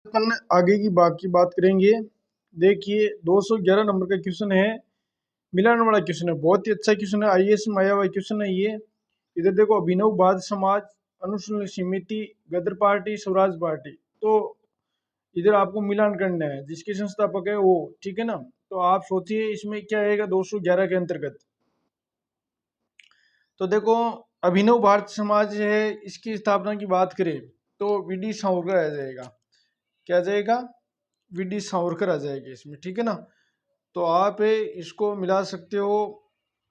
अपन आगे की बाकी बात करेंगे। देखिए 211 नंबर का क्वेश्चन है, मिलाने वाला क्वेश्चन है, बहुत ही अच्छा क्वेश्चन है, आईएएस में आया हुआ क्वेश्चन है ये। इधर देखो, अभिनववाद समाज, अनुशीलन समिति, गदर पार्टी, स्वराज पार्टी। तो इधर आपको मिलान करना है, जिसके संस्थापक है वो, ठीक है ना। तो आप सोचिए इसमें क्या आएगा 211 के अंतर्गत। तो देखो, अभिनव भारत समाज है, इसकी स्थापना की बात करें तो वीडी सावरकर आ जाएगा। क्या आ जाएगा? वीडी सावरकर आ जाएगी इसमें, ठीक है ना। तो आप इसको मिला सकते हो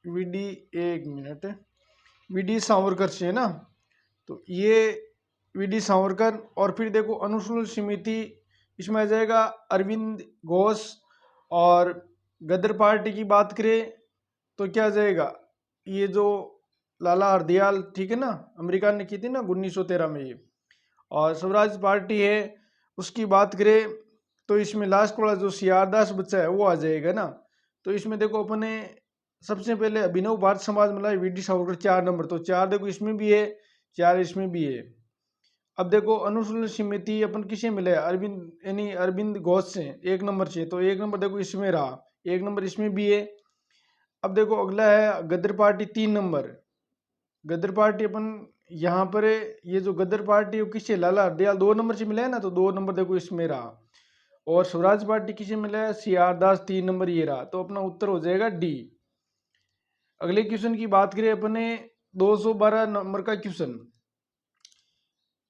वीडी, एक मिनट, वीडी सावरकर से, है ना। तो ये वीडी सावरकर, और फिर देखो अनुशीलन समिति, इसमें आ जाएगा अरविंद घोष। और गदर पार्टी की बात करें तो क्या आ जाएगा, ये जो लाला हरदयाल, ठीक है ना, अमेरिका ने की थी ना 1913 में ये। और स्वराज पार्टी है, उसकी बात करें तो इसमें लास्ट वाला जो सीआर दास बच्चा है वो आ जाएगा ना। तो इसमें देखो अपने सबसे पहले अभिनव भारत समाज मिला है वीडी सावरकर 4 नंबर, तो 4 देखो इसमें भी है, 4 इसमें भी है। अब देखो अनुशीलन समिति अपन किसे मिले, अरविंद यानी अरविंद घोष से 1 नंबर से, तो 1 नंबर देखो इसमें रहा, 1 नंबर इसमें भी है। अब देखो अगला है गदर पार्टी 3 नंबर। गदर पार्टी अपन यहाँ पर ये जो गदर पार्टी वो किससे, लाला हरदयाल 2 नंबर से मिला है ना, तो 2 नंबर देखो इसमें रहा। और स्वराज पार्टी किसे मिला है, सीआर दास 3 नंबर ये रहा, तो अपना उत्तर हो जाएगा डी। अगले क्वेश्चन की बात करें अपने, 212 नंबर का क्वेश्चन,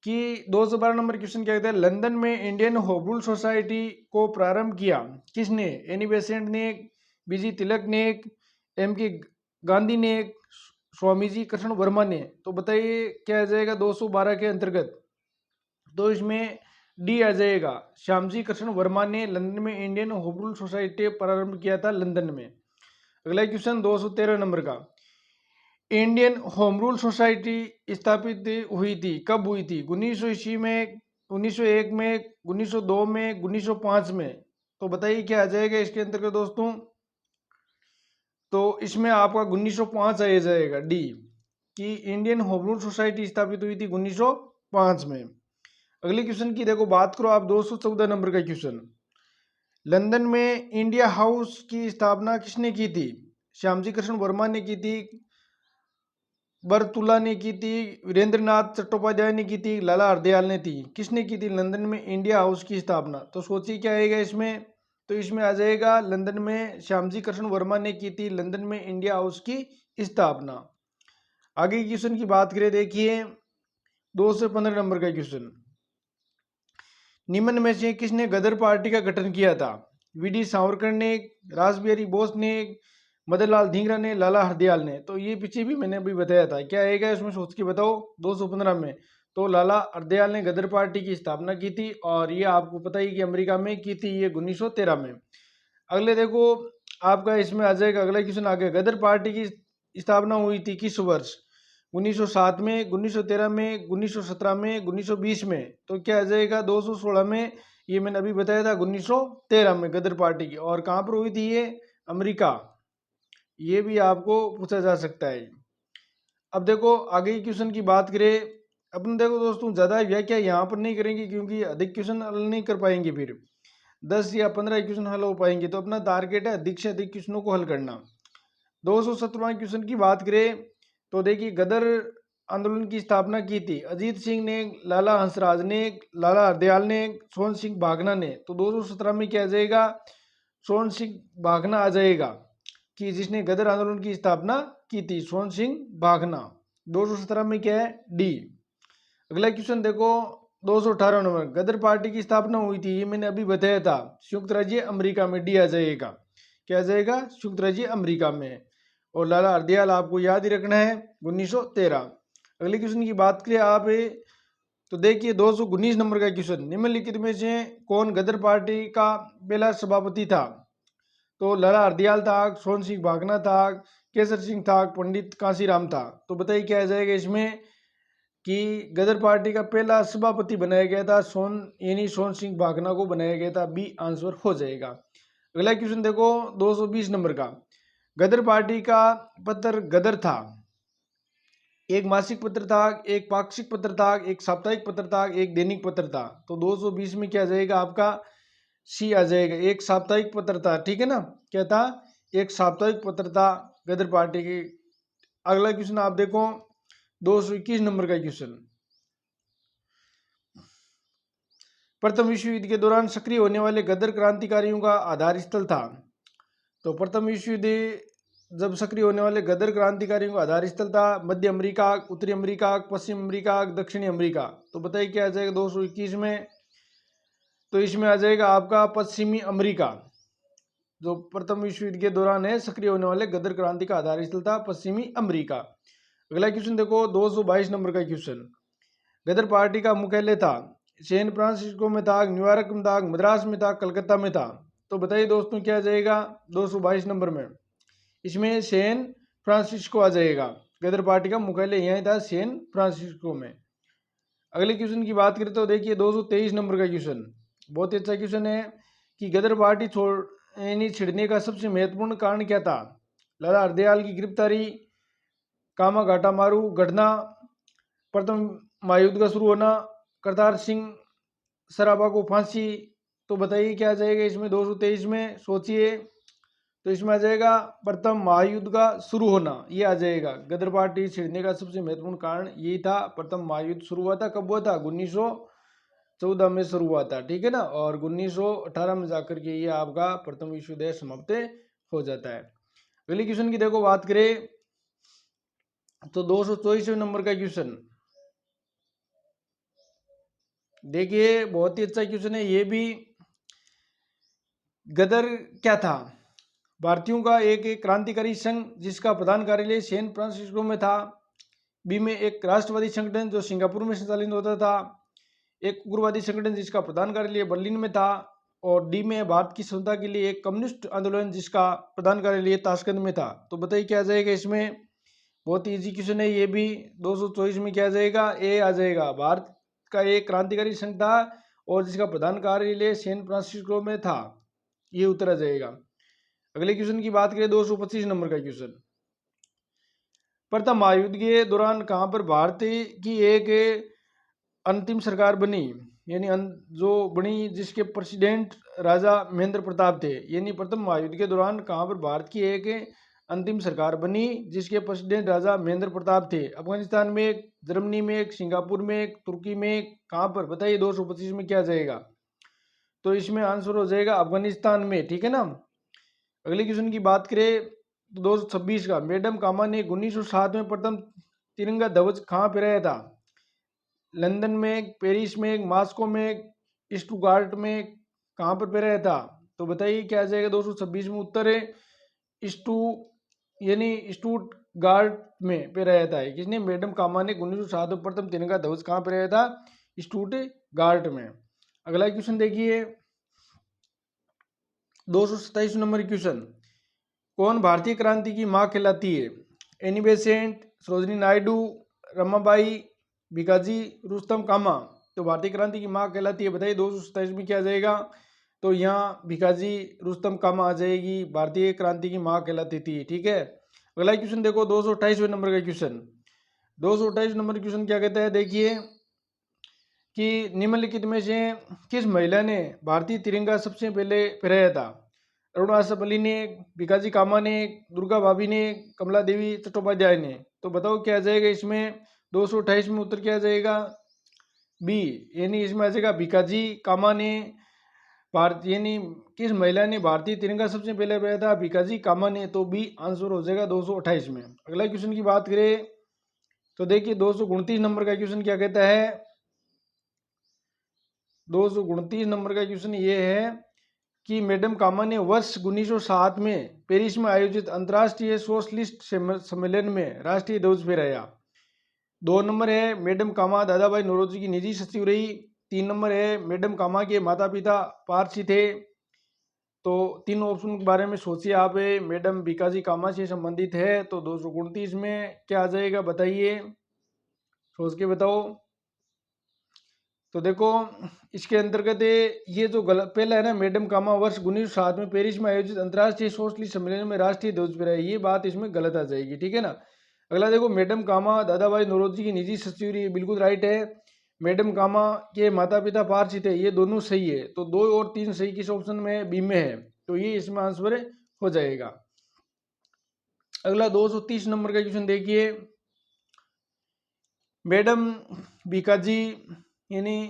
कि 212 नंबर क्वेश्चन क्या कहता है, लंदन में इंडियन होम रूल सोसाइटी को प्रारंभ किया किसने, एनी बेसेंट ने, बीजी तिलक ने, एम के गांधी ने, स्वामी जी कृष्ण वर्मा ने। तो बताइए क्या आ जाएगा 212 के अंतर्गत। तो इसमें डी आ जाएगा, श्यामजी कृष्ण वर्मा ने लंदन में इंडियन होम रूल सोसाइटी प्रारंभ किया था लंदन में। अगला क्वेश्चन 213 नंबर का, इंडियन होम रूल सोसाइटी स्थापित हुई थी, कब हुई थी, 1900 ईस्वी में, 1901 में, 1902 में, 1905 में। तो बताइए क्या आ जाएगा इसके अंतर्गत दोस्तों। तो इसमें आपका 1905 आ जाएगा डी, कि इंडियन होम रूल सोसाइटी स्थापित हुई थी 1905 में। अगले क्वेश्चन की देखो बात करो आप, 214 नंबर का क्वेश्चन, लंदन में इंडिया हाउस की स्थापना किसने की थी, श्यामजी कृष्ण वर्मा ने की थी, बरतुल्ला ने की थी, वीरेंद्रनाथ चट्टोपाध्याय ने की थी, लाला हरदयाल ने थी, किसने की थी लंदन में इंडिया हाउस की स्थापना। तो सोचिए क्या आएगा इसमें। तो इसमें आ जाएगा लंदन में श्यामजी कृष्ण वर्मा ने की थी लंदन में इंडिया हाउस की स्थापना। आगे की क्वेश्चन की बात करें, देखिए 215 नंबर का क्वेश्चन, निम्न में से किसने गदर पार्टी का गठन किया था, वीडी सावरकर ने, रासबिहारी बोस ने, मदन लाल धींगरा ने, लाला हरदयाल ने। तो ये पीछे भी मैंने अभी बताया था, क्या आएगा इसमें सोच के बताओ 215 में। तो लाला हरदयाल ने गदर पार्टी की स्थापना की थी, और ये आपको पता ही कि अमेरिका में की थी ये 1913 में। अगले देखो आपका इसमें आ जाएगा, अगला क्वेश्चन आ गया, गदर पार्टी की स्थापना हुई थी किस वर्ष, 1907 में, 1913 में, 1917 में, 1920 में। तो क्या आ जाएगा 216 में, ये मैंने अभी बताया था 1913 में गदर पार्टी की। और कहाँ पर हुई थी ये, अमेरिका। ये भी आपको पूछा जा सकता है। अब देखो आगे की क्वेश्चन की बात करें अपन, देखो दोस्तों ज़्यादा व्याख्या यहाँ पर नहीं करेंगे क्योंकि अधिक क्वेश्चन हल नहीं कर पाएंगे, फिर 10 या 15 क्वेश्चन हल हो पाएंगे। तो अपना टारगेट है अधिक से अधिक क्वेश्चनों को हल करना। 217वां क्वेश्चन की बात करें तो देखिए, गदर आंदोलन की स्थापना की थी अजीत सिंह ने, लाला हंसराज ने, लाला हरदयाल ने, सोहन सिंह भागना ने। तो 217 में क्या आ जाएगा, सोहन सिंह भागना आ जाएगा, कि जिसने गदर आंदोलन की स्थापना की थी, सोहन सिंह भागना। 217 में क्या है, डी। अगला क्वेश्चन देखो 218 नंबर, गदर पार्टी की स्थापना हुई थी, ये मैंने अभी बताया था संयुक्त राज्य अमेरिका में, डी आ जाएगा। क्या आ जाएगा, संयुक्त राज्य अमेरिका में। और लाला हरदयाल आपको याद ही रखना है 1913। अगले क्वेश्चन की बात करें आप, तो देखिए 219 नंबर का क्वेश्चन, निम्नलिखित में से कौन गदर पार्टी का पहला सभापति था। तो लाला हरदयाल था, सोहन सिंह भागना था, केसर सिंह था, पंडित कांसीराम था। तो बताइए क्या आ जाएगा इसमें, कि गदर पार्टी का पहला सभापति बनाया गया था सोन, यानी सोहन सिंह भागना को बनाया गया था, बी आंसर हो जाएगा। अगला क्वेश्चन देखो 220 नंबर का, गदर पार्टी का पत्र गदर था, एक मासिक पत्र था, एक पाक्षिक पत्र था, एक साप्ताहिक पत्र था, एक दैनिक पत्र था। तो 220 में क्या आ जाएगा आपका सी आ जाएगा, एक साप्ताहिक पत्र था, ठीक है ना। क्या था, एक साप्ताहिक पत्र था गदर पार्टी की। अगला क्वेश्चन आप देखो 221 नंबर का क्वेश्चन। प्रथम विश्व युद्ध के दौरान सक्रिय होने वाले गदर क्रांतिकारियों का आधार स्थल था। तो प्रथम विश्व युद्ध जब सक्रिय होने वाले गदर क्रांतिकारियों का आधार स्थल था मध्य अमेरिका, उत्तरी अमेरिका, पश्चिम अमेरिका, दक्षिणी अमेरिका। तो बताइए क्या आ जाएगा 221 में। तो इसमें आ जाएगा आपका पश्चिमी अमेरिका। जो प्रथम विश्व युद्ध के दौरान है सक्रिय होने वाले गदर क्रांति का आधार स्थल था पश्चिमी अमेरिका। अगला क्वेश्चन देखो 222 नंबर का क्वेश्चन। गदर पार्टी का मुख्यालय था सैन फ्रांसिस्को में था, न्यूयॉर्क में था, मद्रास में था, कलकत्ता में था। तो बताइए दोस्तों क्या आ जाएगा 222 नंबर में। इसमें सैन फ्रांसिस्को आ जाएगा। गदर पार्टी का मुख्यालय यहीं था सैन फ्रांसिस्को में। अगले क्वेश्चन की बात करें तो देखिए 223 नंबर का क्वेश्चन बहुत ही अच्छा क्वेश्चन है कि गदर पार्टी छिड़ने का सबसे महत्वपूर्ण कारण क्या था। लाला हरदयाल की गिरफ्तारी, कामा घाटा मारू घटना, प्रथम महायुद्ध का शुरू होना, करतार सिंह सराबा को फांसी। तो बताइए क्या आ जाएगा इसमें 223 में, सोचिए। तो इसमें आ जाएगा प्रथम महायुद्ध का शुरू होना, ये आ जाएगा। गदर पार्टी छिड़ने का सबसे महत्वपूर्ण कारण यही था। प्रथम महायुद्ध शुरू हुआ था, कब हुआ था 1914 में शुरू हुआ था, ठीक है ना। और 1918 में जाकर के ये आपका प्रथम विश्व युद्ध समाप्त हो जाता है। अगले क्वेश्चन की देखो बात करें तो 224 नंबर का क्वेश्चन देखिए बहुत ही अच्छा क्वेश्चन है ये भी। गदर क्या था, भारतीयों का एक क्रांतिकारी संघ जिसका प्रधान कार्यालय सैन फ्रांसिस्को में था। बी में एक राष्ट्रवादी संगठन जो सिंगापुर में संचालित होता था। एक उग्रवादी संगठन जिसका प्रधान कार्यालय बर्लिन में था। और डी में भारत की स्वतंत्रता के लिए एक कम्युनिस्ट आंदोलन जिसका प्रधान कार्यालय ताशकंद में था। तो बताइए क्या आ जाएगा इसमें, बहुत ही इजी क्वेश्चन है ये भी। 224 में क्या आ जाएगा, ए आ जाएगा। भारत का एक क्रांतिकारी संघ था और जिसका प्रधान कार्यालय सैन फ्रांसिस्को में था, ये उत्तर आ जाएगा। अगले क्वेश्चन की बात करें 225 नंबर का क्वेश्चन। प्रथम महायुद्ध के दौरान कहां पर भारत की एक अंतिम सरकार बनी, यानी जो बनी जिसके प्रेसिडेंट राजा महेंद्र प्रताप थे। यानी प्रथम महायुद्ध के दौरान कहां पर भारत की एक अंतिम सरकार बनी जिसके प्रेसिडेंट राजा महेंद्र प्रताप थे। अफगानिस्तान में एक, जर्मनी में एक, सिंगापुर में एक, तुर्की में एक, कहां पर बताइए 225 में क्या जाएगा। तो इसमें आंसर हो जाएगा अफगानिस्तान में, ठीक है ना। अगले क्वेश्चन की बात करें तो 226 का, मैडम कामा ने 1907 में प्रथम तिरंगा ध्वज कहाँ फहराया था। लंदन में, पेरिस में, मॉस्को में, स्टुटगार्ट में, कहाँ पर फहराया था। तो बताइए क्या आ जाएगा 226 में उत्तर है स्टू यानी स्टुटगार्ट में फहराया था। किसने, मैडम कामा ने 1907 में प्रथम तिरंगा ध्वज कहाँ फहराया था, स्टुटगार्ट में। अगला क्वेश्चन देखिए 227 नंबर क्वेश्चन। कौन भारतीय क्रांति की मां कहलाती है। एनी बेसेंट, सरोजिनी नायडू, रमाबाई, भिकाजी, रुस्तम कामा। तो भारतीय क्रांति की मां कहलाती है, बताइए 227 में क्या आ जाएगा। तो यहाँ भिकाजी रुस्तम कामा आ जाएगी, भारतीय क्रांति की मां कहलाती थी, ठीक है। अगला क्वेश्चन देखो 228 नंबर का क्वेश्चन। 228 नंबर क्वेश्चन क्या कहता है देखिए कि निम्नलिखित में से किस महिला ने भारतीय तिरंगा सबसे पहले फहराया था। अरुणा असफअली ने, भिकाजी कामा ने, दुर्गा भाभी ने, कमला देवी चट्टोपाध्याय ने। तो बताओ क्या आ जाएगा इसमें 228 में उत्तर क्या आ जाएगा, बी। यानी इसमें आ जाएगा भिकाजी कामा ने भारत यानी किस महिला ने भारतीय तिरंगा सबसे पहले फहराया था, भिकाजी कामा ने। तो बी आंसर हो जाएगा 228 में। अगला क्वेश्चन की बात करें तो देखिए 229 नंबर का क्वेश्चन क्या कहता है। 229 नंबर का क्वेश्चन ये है कि मैडम कामा ने वर्ष 1907 में पेरिस में आयोजित अंतर्राष्ट्रीय सोशलिस्ट सम्मेलन में राष्ट्रीय ध्वज फहराया। 2 नंबर है मैडम कामा दादा भाई नौरोजी की निजी सचिव रही। 3 नंबर है मैडम कामा के माता पिता पारसी थे। तो तीनों ऑप्शन के बारे में सोचिए आप, मैडम भिकाजी कामा से संबंधित है। तो 229 में क्या आ जाएगा बताइए, सोच के बताओ। तो देखो इसके अंतर्गत ये जो गलत पहला है ना, मैडम कामा वर्ष 1907 में पेरिस में आयोजित अंतर्राष्ट्रीय सोशलिस्ट सम्मेलन में राष्ट्रीय ध्वज फहराया, ये बात इसमें गलत आ जाएगी, ठीक है ना। अगला देखो, मैडम कामा दादा भाई नौरोजी की निजी सचिव, ये बिल्कुल राइट है। मैडम कामा के माता पिता पारसी थे, ये दोनों सही है। तो 2 और 3 सही किस ऑप्शन में, बी में है, तो ये इसमें आंसर हो जाएगा। अगला 230 नंबर का क्वेश्चन देखिए, मैडम बीकाजी यानी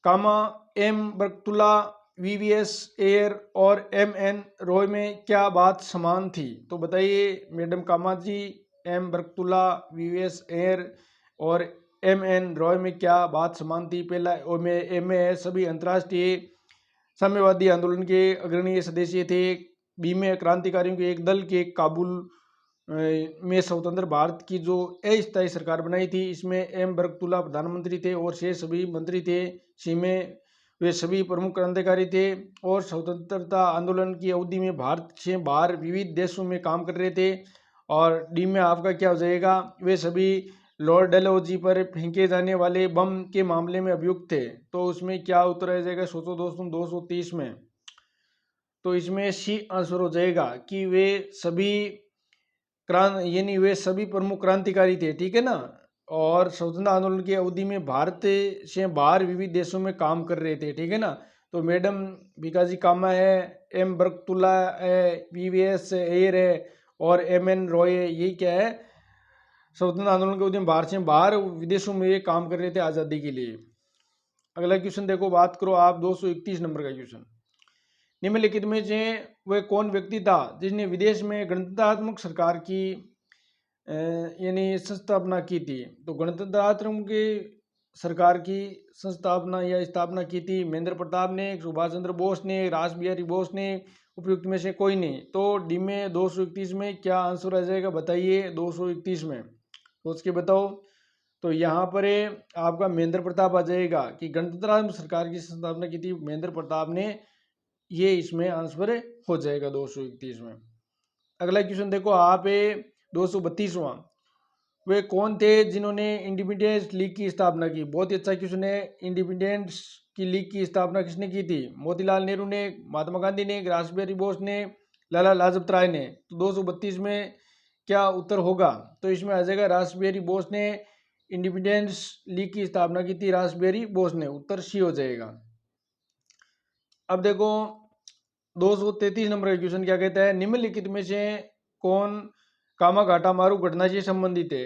कामा एम बरकतुल्ला वीवीएस एयर और एम एन रॉय में क्या बात समान थी? तो बताइए, मैडम कामा जी, एम बरकतुल्ला, वीवीएस एयर और एम एन रॉय में क्या बात समान थी? पहला एम ए सभी अंतर्राष्ट्रीय साम्यवादी आंदोलन के अग्रणी सदस्य थे। बी में क्रांतिकारियों के एक दल के काबुल में स्वतंत्र भारत की जो अस्थायी सरकार बनाई थी, इसमें एम बरकतुल्ला प्रधानमंत्री थे और शेष सभी मंत्री थे। सी में वे सभी प्रमुख क्रांतिकारी थे और स्वतंत्रता आंदोलन की अवधि में भारत से बाहर विविध देशों में काम कर रहे थे। और डी में आपका क्या हो जाएगा, वे सभी लॉर्ड डलहौजी पर फेंके जाने वाले बम के मामले में अभियुक्त थे। तो उसमें क्या उत्तर आ जाएगा, सोचो दोस्तों, 230 में। तो इसमें सी आंसर हो जाएगा कि वे सभी यानी वे सभी प्रमुख क्रांतिकारी थे, ठीक है ना, और स्वतंत्रता आंदोलन की अवधि में भारत से बाहर विविध देशों में काम कर रहे थे, ठीक है ना। तो मैडम भिकाजी कामा है, एम बरकतुल्ला है, वीवीएस एयर है और एम एन रॉय है, ये क्या है, स्वतंत्रता आंदोलन के अवधि में भारत से बाहर विदेशों में ये काम कर रहे थे आज़ादी के लिए। अगला क्वेश्चन देखो, बात करो आप 231 नंबर का क्वेश्चन, निम्नलिखित में से वह कौन व्यक्ति था जिसने विदेश में गणतंत्रात्मक सरकार की यानी संस्थापना की थी? तो गणतंत्रात्मक की सरकार की संस्थापना या स्थापना की थी महेंद्र प्रताप ने, सुभाष चंद्र बोस ने, रास बिहारी बोस ने, उपयुक्त में से कोई नहीं। तो डी में 231 में क्या आंसर आ जाएगा, बताइए 231 में, सोच के बताओ। तो यहाँ पर आपका महेंद्र प्रताप आ जाएगा कि गणतंत्रात्मक सरकार की स्थापना की थी महेंद्र प्रताप ने, ये इसमें आंसर हो जाएगा 231 में। अगला क्वेश्चन देखो आप, 232वां, वे कौन थे जिन्होंने इंडिपेंडेंस लीग की स्थापना की? बहुत ही अच्छा क्वेश्चन है। इंडिपेंडेंस की लीग की स्थापना किसने की थी? मोतीलाल नेहरू ने, महात्मा गांधी ने, रास बिहारी बोस ने, लाला लाजपत राय ने। तो 232 में क्या उत्तर होगा? तो इसमें आ जाएगा रास बिहारी बोस ने इंडिपेंडेंस लीग की स्थापना की थी, रास बिहारी बोस ने, उत्तर सी हो जाएगा। अब देखो 233 नंबर का क्वेश्चन क्या कहता है, निम्नलिखित में से कौन कामा घाटा मारू घटना से संबंधित है?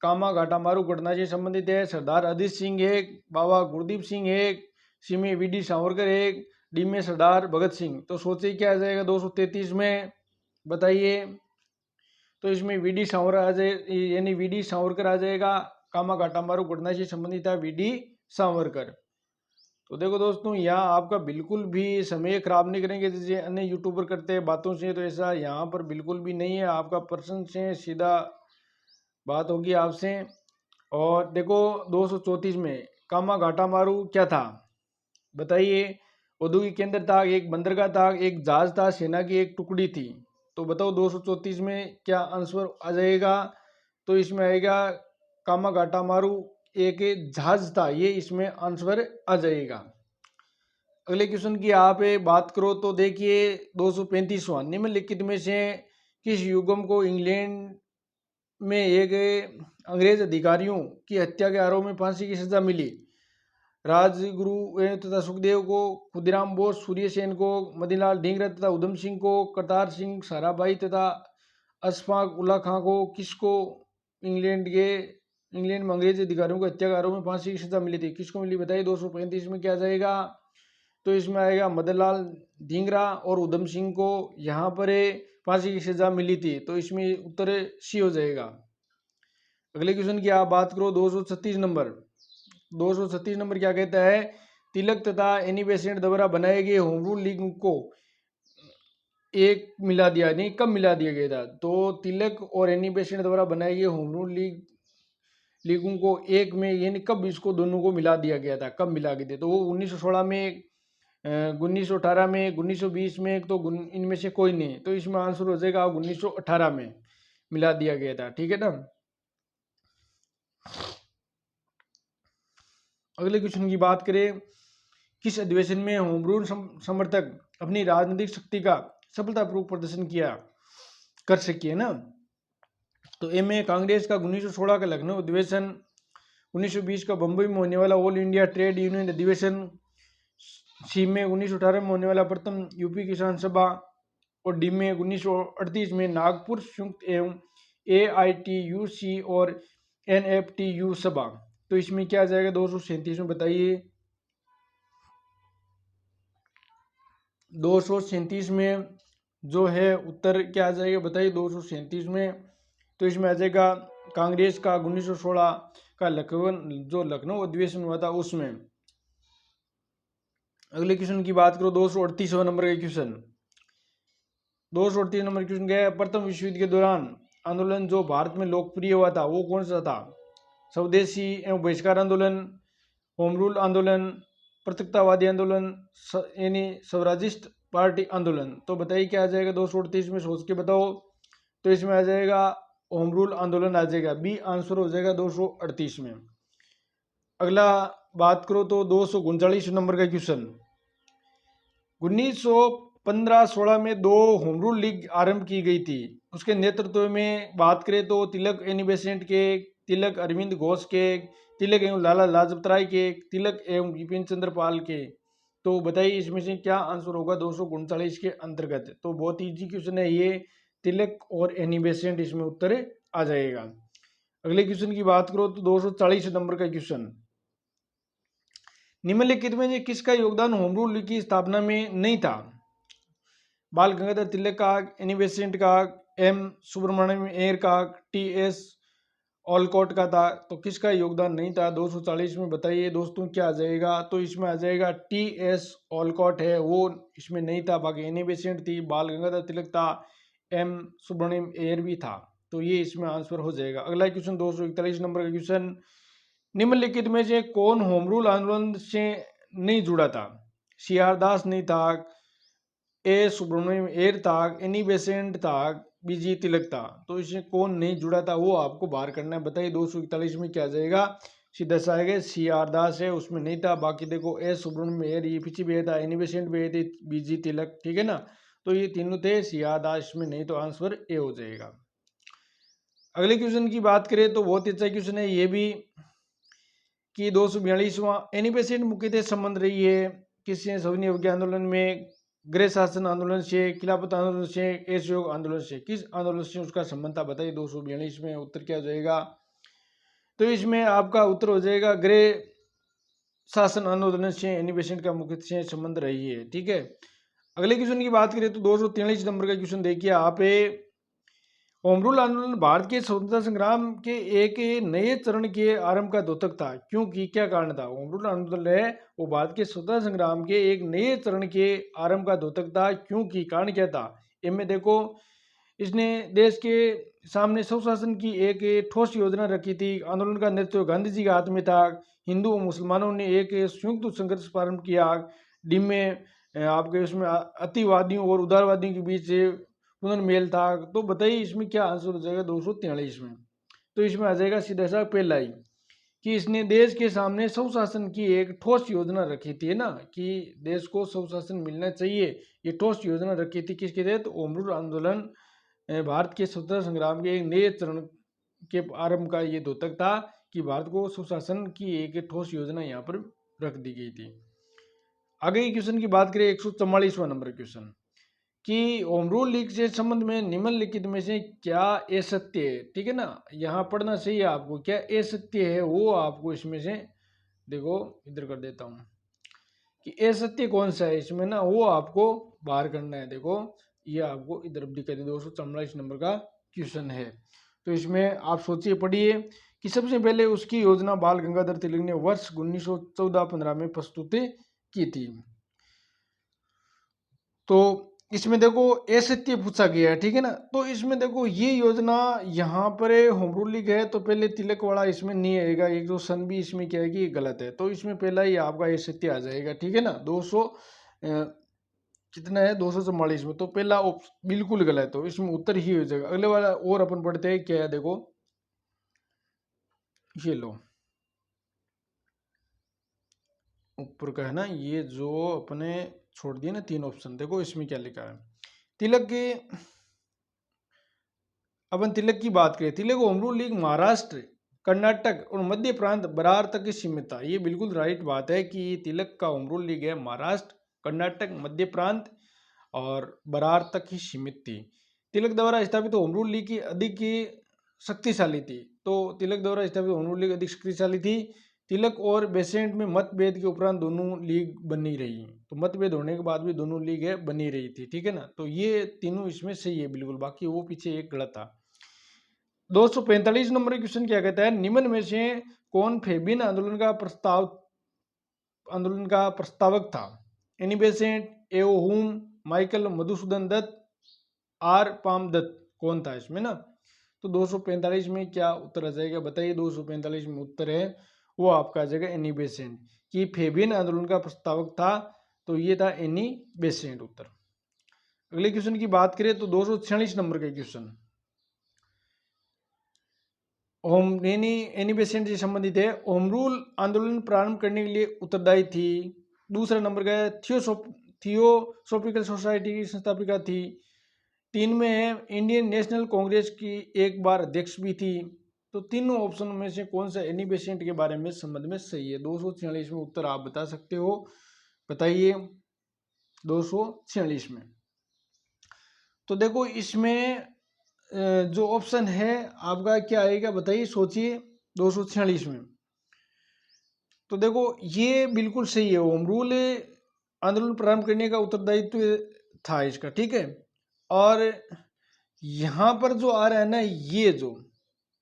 कामा घाटा मारू घटना से संबंधित है सरदार अजीत सिंह एक, बाबा गुरदीप सिंह एक, सी में वी डी सावरकर एक, डी में सरदार भगत सिंह। तो सोचिए क्या आ जाएगा 233 में, बताइए। तो इसमें वी डी सावरकर आ जाए, यानी वी डी सावरकर आ जाएगा। कामा घाटा मारू घटना से संबंधित है वी डी सावरकर। तो देखो दोस्तों, यहाँ आपका बिल्कुल भी समय खराब नहीं करेंगे जैसे अन्य यूट्यूबर करते हैं बातों से, तो ऐसा यहाँ पर बिल्कुल भी नहीं है। आपका प्रश्न से सीधा बात होगी आपसे। और देखो 234 में कामा घाटा मारू क्या था, बताइए। औद्योगिक केंद्र था, एक बंदरगाह था, एक जहाज था, सेना की एक टुकड़ी थी। तो बताओ 234 में क्या आंसर आ जाएगा? तो इसमें आएगा कामा घाटा मारू एक जहाज था, ये इसमें आंसर आ जाएगा। अगले क्वेश्चन की आप बात करो तो देखिए 235वां, निम्नलिखित में से किस युगम को इंग्लैंड में एक अंग्रेज अधिकारियों की हत्या के आरोप में फांसी की सजा मिली? राजगुरु तथा सुखदेव को, खुदीराम बोस, सूर्य सेन को, मदीलाल ढींगरा तथा उधम सिंह को, करतार सिंह साराभाई तथा अशफाक उल्ला खां को, किसको इंग्लैंड में अंग्रेज अधिकारियों को हत्या के आरोप में फांसी की सजा मिली थी? किसको मिली, बताइए। 235 में क्या आ जाएगा? तो इसमें आएगा मदनलाल ढींगरा और उधम सिंह को यहाँ पर फांसी की सजा मिली थी। तो इसमें उत्तर सी हो जाएगा। अगले क्वेश्चन की आप बात करो 236 नंबर। 236 नंबर क्या कहता है, तिलक तथा एनी बेसेंट द्वारा बनाए गए होम रूल लीग को एक मिला दिया, नहीं कब मिला दिया गया था? तो तिलक और एनी बेसेंट द्वारा बनाए गए होम रूल लीगों को एक में, यानी कब इसको दोनों को मिला दिया गया था, कब मिला गए थे? तो वो 1916 में, 1918 में, 1920 में, तो इनमें से कोई नहीं। तो इसमें आंसर हो जाएगा 1918 में मिला दिया गया था, ठीक है ना। अगले क्वेश्चन की बात करें, किस अधिवेशन में होम रूल समर्थक अपनी राजनीतिक शक्ति का सफलतापूर्वक प्रदर्शन किया कर सके ना? तो ए में कांग्रेस का 1916 का लखनऊ अधिवेशन, 1920 का बम्बई में होने वाला ऑल इंडिया ट्रेड यूनियन अधिवेशन, सी में 1918 में होने वाला प्रथम यूपी किसान सभा, और डी में 1938 में नागपुर संयुक्त एवं AITUC और NFTU सभा। तो इसमें क्या आ जाएगा 237 में, बताइए 237 में जो है उत्तर क्या आ जाएगा, बताइए 237 में। तो इसमें आ जाएगा कांग्रेस का 1916 का लखनऊ अधिवेशन हुआ था उसमें। अगले क्वेश्चन की बात करो 238वां नंबर का क्वेश्चन। 238 नंबर क्वेश्चन क्या है, प्रथम विश्व युद्ध के दौरान आंदोलन जो भारत में लोकप्रिय हुआ था वो कौन सा था? स्वदेशी एवं बहिष्कार आंदोलन, होम रूल आंदोलन, पृथकतावादी आंदोलन, यानी स्वराजिस्ट पार्टी आंदोलन। तो बताइए क्या आ जाएगा 238 में, सोच के बताओ। तो इसमें आ जाएगा होम रूल आंदोलन आ जाएगा, बी आंसर हो जाएगा 238 में। अगला बात करो तो 239 नंबर का क्वेश्चन। 1915-16 में दो होम रूल लीग आरंभ की गई थी, उसके नेतृत्व में बात करें तो तिलक एनी बेसेंट के, तिलक अरविंद घोष के, तिलक एवं लाला लाजपत राय के, तिलक एवं बिपिन चंद्र पाल के। तो बताइए इसमें से क्या आंसर होगा 239 के अंतर्गत। तो बहुत इजी क्वेश्चन है ये, तिलक और एनी बेसेंट इसमें उत्तर आ जाएगा। अगले क्वेश्चन की बात करो तो 240 नंबर का क्वेश्चन। निम्नलिखित में से किसका योगदान होम रूल की स्थापना में नहीं था? बाल गंगाधर तिलक का, एनी बेसेंट का, एम सुब्रमण्यम अय्यर का, TS ऑलकॉट का था। तो किसका योगदान नहीं था 240 में, बताइए दोस्तों क्या आ जाएगा। तो इसमें आ जाएगा TS ऑलकॉट है वो इसमें नहीं था, बाकी एनी बेसेंट थी, बाल गंगाधर तिलक था, एम सुब्रमण्यम अय्यर भी था। तो ये इसमें आंसर हो जाएगा। अगला क्वेश्चन 241 नंबर का क्वेश्चन। निम्नलिखित में से कौन होम रूल आंदोलन से नहीं जुड़ा था? CR दास नहीं था, ए सुब्रमण्यम अय्यर था, एनी बेसेंट था, BG तिलक था। तो इसमें कौन नहीं जुड़ा था वो आपको बाहर करना है, बताइए 241 में क्या आ जाएगा। सीधा सा आएगा CR दास है उसमें नहीं था, बाकी देखो ए सुब्रमण्यम अय्यर ये पीछे भी था, एनी बेसेंट भी थे, BG तिलक, ठीक है ना। तो ये तीनों थे, CR दास में नहीं, तो आंसर ए हो जाएगा। अगले क्वेश्चन की बात करें तो बहुत ही अच्छा क्वेश्चन है ये भी, कि 242वां एनी बेसेंट मुख्यतः संबंध रही है किससे? सविनय अवज्ञा आंदोलन में, गृह शासन आंदोलन से, खिलाफत आंदोलन से, असहयोग आंदोलन से। किस आंदोलन से उसका संबंध था, बताइए 242 में उत्तर क्या हो जाएगा। तो इसमें आपका उत्तर हो जाएगा गृह शासन आंदोलन से एनी बेसेंट का मुख्य से संबंध रही है, ठीक है। अगले क्वेश्चन की बात करें तो 243 नंबर का क्वेश्चन देखिए आप, होम रूल आंदोलन भारत के स्वतंत्रता संग्राम के एक नए चरण के आरंभ का द्योतक था, क्योंकि क्या कारण था? होम रूल आंदोलन है वो भारत के स्वतंत्रता संग्राम के एक नए चरण के आरंभ का द्योतक था, क्योंकि कारण क्या था? इनमें देखो, इसने देश के सामने स्वशासन की एक ठोस योजना रखी थी, आंदोलन का नेतृत्व गांधी जी के हाथ में था, हिंदू और मुसलमानों ने एक संयुक्त संघर्ष प्रारंभ किया, डी में आपके उसमें अतिवादियों और उदारवादियों के बीच पुनर्मेल था। तो बताइए इसमें क्या आंसर हो जाएगा 243 में। तो इसमें आ जाएगा सीधा सा पहला ही, कि इसने देश के सामने स्वशासन की एक ठोस योजना रखी थी ना, कि देश को स्वशासन मिलना चाहिए, ये ठोस योजना रखी थी किसके तहत? होम रूल आंदोलन भारत के स्वतंत्रता संग्राम के एक नए चरण के आरंभ का ये द्योतक था, कि भारत को सुशासन की एक ठोस योजना यहाँ पर रख दी गई थी। आगे की क्वेश्चन की बात करें 144वां नंबर क्वेश्चन, कि होम रूल लीग से संबंध में निम्नलिखित में से क्या असत्य है? ठीक है ना, यहाँ पढ़ना चाहिए आपको, क्या असत्य है वो आपको इसमें से, देखो इधर कर देता हूँ, कि असत्य कौन सा है इसमें ना, वो आपको बाहर करना है। देखो ये आपको इधर दिखा दे, 244 नंबर का क्वेश्चन है। तो इसमें आप सोचिए, पढ़िए, कि सबसे पहले उसकी योजना बाल गंगाधर तिलक ने वर्ष 1914-15 में प्रस्तुत की थी। तो इसमें देखो असत्य पूछा गया है, ठीक है ना। तो इसमें देखो ये योजना यहाँ पर होम रूल लीग है, तो पहले तिलक वाला इसमें नहीं आएगा, एक जो सन भी इसमें क्या है कि गलत है, तो इसमें पहला ही आपका असत्य आ जाएगा, ठीक है ना। 200 कितना है 244 में, तो पहला बिल्कुल गलत, तो इसमें उत्तर ही हो जाएगा। अगले वाला और अपन पढ़ते हैं क्या है, देखो ये लो ऊपर का है ना, ये जो अपने छोड़ दिए ना 3 ऑप्शन, देखो इसमें क्या लिखा है। तिलक के अपन तिलक की बात करें, Tilak home rule league Maharashtra, Karnataka और मध्य प्रांत बरार तक ही सीमित था। ये बिल्कुल राइट बात है कि तिलक का होम रूल लीग है महाराष्ट्र, कर्नाटक, मध्य प्रांत और बरार तक ही सीमित थी। तिलक द्वारा स्थापित होम रूल लीग की अधिक शक्तिशाली थी। तो तिलक द्वारा स्थापित होम रूल लीग अधिक शक्तिशाली थी। तिलक और बेसेंट में मतभेद के उपरांत दोनों लीग बनी रही। तो मतभेद होने के बाद भी दोनों लीग है बनी रही थी, ठीक है ना। तो ये तीनों इसमें सही है बिल्कुल, बाकी वो पीछे एक गलत था। 245 नंबर क्वेश्चन क्या कहता है, निम्न में से कौन फेबियन आंदोलन का प्रस्तावक था? Any Besant, A O Hume, Michael Madhusudan Dutt, R Palme Dutt, कौन था इसमें ना। तो 245 में क्या उत्तर आ जाएगा बताइए। 245 में उत्तर है वो आपका आ जाएगा एनी बेसेंट, कि फेबियन आंदोलन का प्रस्तावक था, तो ये था एनी बेसेंट उत्तर। अगले क्वेश्चन की बात करें तो 246 नंबर का क्वेश्चन होम एनी बेसेंट से संबंधित है। होम रूल आंदोलन प्रारंभ करने के लिए उत्तरदायी थी। दूसरा नंबर का है थियोसोफिकल सोसाइटी की संस्थापिका थी। 3 में है इंडियन नेशनल कांग्रेस की एक बार अध्यक्ष भी थी। तो तीनों ऑप्शन में से कौन सा एनी बेसेंट के बारे में संबंध में सही है? 246 में उत्तर आप बता सकते हो, बताइए। 246 में तो देखो इसमें जो ऑप्शन है आपका क्या आएगा बताइए, सोचिए। 246 में तो देखो ये बिल्कुल सही है, होम रूल आंदोलन प्रारंभ करने का उत्तरदायित्व था इसका, ठीक है। और यहाँ पर जो आ रहा है ना, ये जो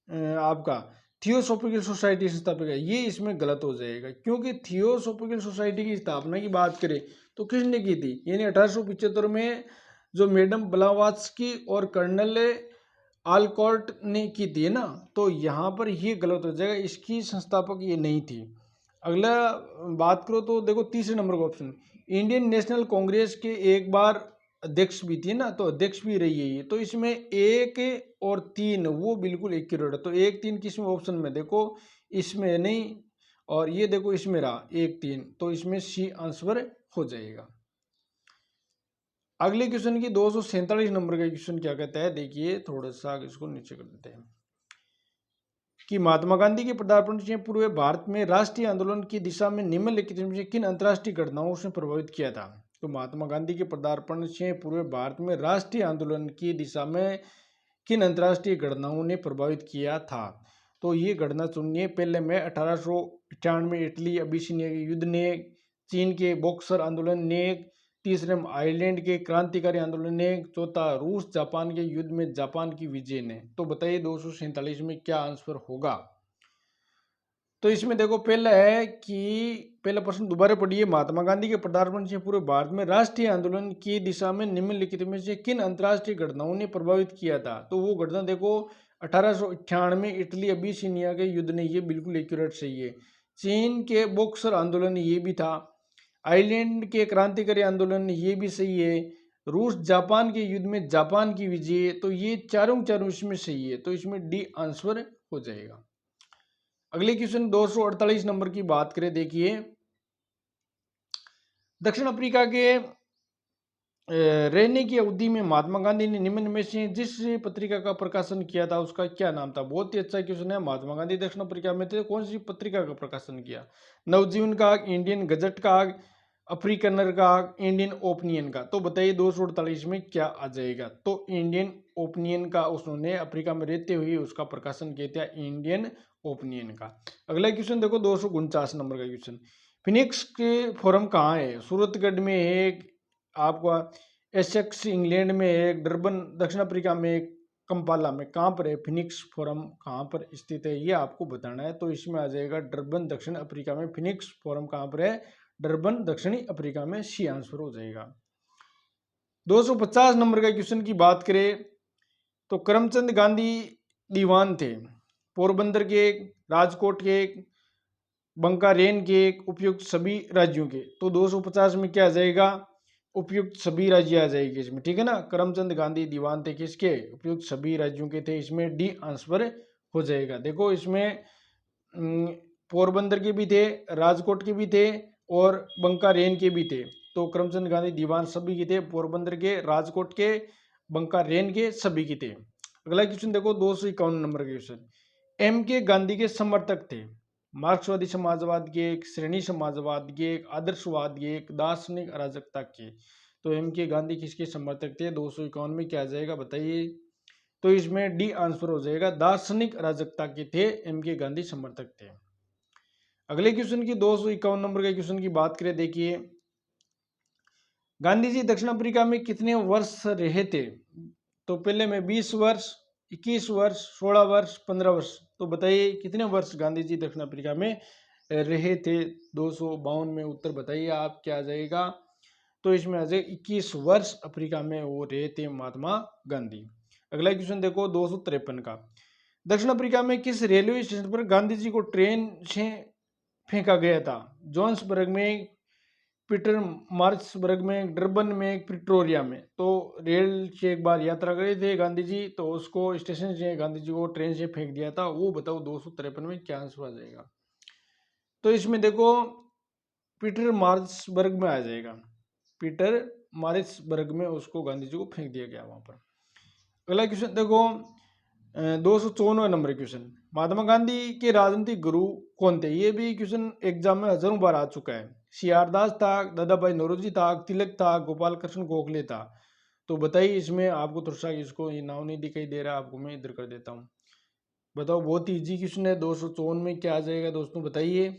आपका थियोसोफिकल सोसाइटी संस्थापित है, ये इसमें गलत हो जाएगा, क्योंकि थियोसोफिकल सोसाइटी की स्थापना की बात करें तो किसने की थी? यानी 1875 में जो मैडम ब्लावात्स्की और कर्नल आलकॉर्ट ने की थी ना। तो यहाँ पर ये गलत हो जाएगा, इसकी संस्थापक ये नहीं थी। अगला बात करो तो देखो तीसरे नंबर का ऑप्शन, इंडियन नेशनल कांग्रेस के एक बार अध्यक्ष भी थी ना, तो अध्यक्ष भी रही है ये। तो इसमें 1 और 3 वो बिल्कुल एक्यूरेट है। तो 1 3 किसमें ऑप्शन में देखो, इसमें नहीं, और ये देखो इसमें रहा 1 3, तो इसमें सी आंसर हो जाएगा। अगले क्वेश्चन की 247 नंबर का क्वेश्चन क्या कहता है, देखिए थोड़ा सा इसको नीचे कर देते हैं, कि महात्मा गांधी के पदार्पण से पूर्व भारत में राष्ट्रीय आंदोलन की दिशा में निम्नलिखित में से किन अंतर्राष्ट्रीय घटनाओं से प्रभावित किया था? तो महात्मा गांधी के पदार्पण से पूर्व भारत में राष्ट्रीय आंदोलन की दिशा में किन अंतर्राष्ट्रीय घटनाओं ने प्रभावित किया था? तो ये घटना चुनिए। पहले में 1898 में इटली अबिसिनिया के युद्ध ने, चीन के बॉक्सर आंदोलन ने, तीसरे में आयरलैंड के क्रांतिकारी आंदोलन ने, चौथा रूस जापान के युद्ध में जापान की विजय ने। तो बताइए 247 में क्या आंसर होगा? तो इसमें देखो पहला है कि पहला प्रश्न दोबारा पढ़िए, महात्मा गांधी के पदार्पण से पूरे भारत में राष्ट्रीय आंदोलन की दिशा में निम्नलिखित में से किन अंतर्राष्ट्रीय घटनाओं ने प्रभावित किया था? तो वो घटना देखो 1898 में इटली अबिसिनिया के युद्ध ने, ये बिल्कुल एक्यूरेट सही है। चीन के बॉक्सर आंदोलन ये भी था, आयरलैंड के क्रांतिकारी आंदोलन ये भी सही है, रूस जापान के युद्ध में जापान की विजय, तो ये चारों इसमें सही है। तो इसमें डी आंसर हो जाएगा। अगले क्वेश्चन 248 नंबर की बात करें, देखिए दक्षिण अफ्रीका के रहने की अवधि में महात्मा गांधी ने निम्न में से जिस पत्रिका का प्रकाशन किया था उसका क्या नाम था? बहुत ही अच्छा क्वेश्चन है। महात्मा गांधी दक्षिण अफ्रीका में थे, कौन सी पत्रिका का प्रकाशन किया? नवजीवन का, इंडियन गजट का, अफ्रीकनर का, इंडियन ओपिनियन का। तो बताइए 248 में क्या आ जाएगा? तो इंडियन ओपिनियन का उन्होंने अफ्रीका में रहते हुए उसका प्रकाशन किया था, इंडियन ओपिनियन का। अगला क्वेश्चन देखो 249 नंबर का क्वेश्चन, फिनिक्स के फोरम कहाँ है? सूरतगढ़ में है आपका, एसेक्स इंग्लैंड में है, डरबन दक्षिण अफ्रीका में, कंपाला में, कहाँ पर है फिनिक्स फोरम, कहाँ पर स्थित है ये आपको बताना है। तो इसमें आ जाएगा डरबन दक्षिण अफ्रीका में। फिनिक्स फोरम कहाँ पर है? डरबन दक्षिणी अफ्रीका में, सी आंसर हो जाएगा। 250 नंबर का क्वेश्चन की बात करें तो करमचंद गांधी दीवान थे पोरबंदर के, राजकोट के, बंकारेन के, उपयुक्त सभी राज्यों के। तो 250 में क्या आ जाएगा? उपयुक्त सभी राज्य आ जाएगी इसमें, ठीक है ना। करमचंद गांधी दीवान थे किसके? उपयुक्त सभी राज्यों के थे, इसमें डी आंसर हो जाएगा। देखो इसमें पोरबंदर के भी थे, राजकोट के भी थे और बंकारेन के भी थे। तो करमचंद गांधी दीवान सभी के थे, पोरबंदर के, राजकोट के, बंकारेन के, सभी के थे। अगला क्वेश्चन देखो 251 नंबर का क्वेश्चन। एम के गांधी के समर्थक थे मार्क्सवादी समाजवाद के, एक श्रेणी समाजवाद के, एक आदर्शवाद के, एक दार्शनिक अराजकता के। तो एम के गांधी किसके समर्थक थे? 251 में क्या आ जाएगा बताइए। तो इसमें डी आंसर हो जाएगा, दार्शनिक अराजकता के थे एम के गांधी समर्थक थे। अगले क्वेश्चन की 251 नंबर के क्वेश्चन की बात करें, देखिए गांधी जी दक्षिण अफ्रीका में कितने वर्ष रहे थे? तो पहले में 20 वर्ष, 21 वर्ष, 16 वर्ष, 15 वर्ष। तो बताइए कितने वर्ष गांधी जी दक्षिण अफ्रीका में रहे थे? 252 में उत्तर बताइए आप, क्या आ जाएगा? तो इसमें आ जाएगा 21 वर्ष अफ्रीका में वो रहे थे महात्मा गांधी। अगला क्वेश्चन देखो 253 का। दक्षिण अफ्रीका में किस रेलवे स्टेशन पर गांधी जी को ट्रेन से फेंका गया था? जोहान्सबर्ग में, पीटर मार्चबर्ग में, डरबन में, प्रिटोरिया में। तो रेल से एक बार यात्रा करे थे गांधी जी, तो उसको स्टेशन से गांधी जी को ट्रेन से फेंक दिया था, वो बताओ 253 में क्या आंसर आ जाएगा? तो इसमें देखो पीटर मार्चबर्ग में आ जाएगा, पीटर मार्चबर्ग में उसको गांधी जी को फेंक दिया गया वहां पर। अगला क्वेश्चन देखो 254 नंबर क्वेश्चन। महात्मा गांधी के राजनीतिक गुरु कौन थे? ये भी क्वेश्चन एग्जाम में हजारों बार आ चुका है। सीआर दास था, दादा भाई नौरोजी था, तिलक था, गोपाल कृष्ण गोखले था। तो बताइए इसमें आपको थोड़ा सा, इसको ये नाम नहीं दिखाई दे रहा आपको, मैं इधर कर देता हूँ। बताओ, बहुत इजी क्वेश्चन है। 254 में क्या आ जाएगा दोस्तों बताइए?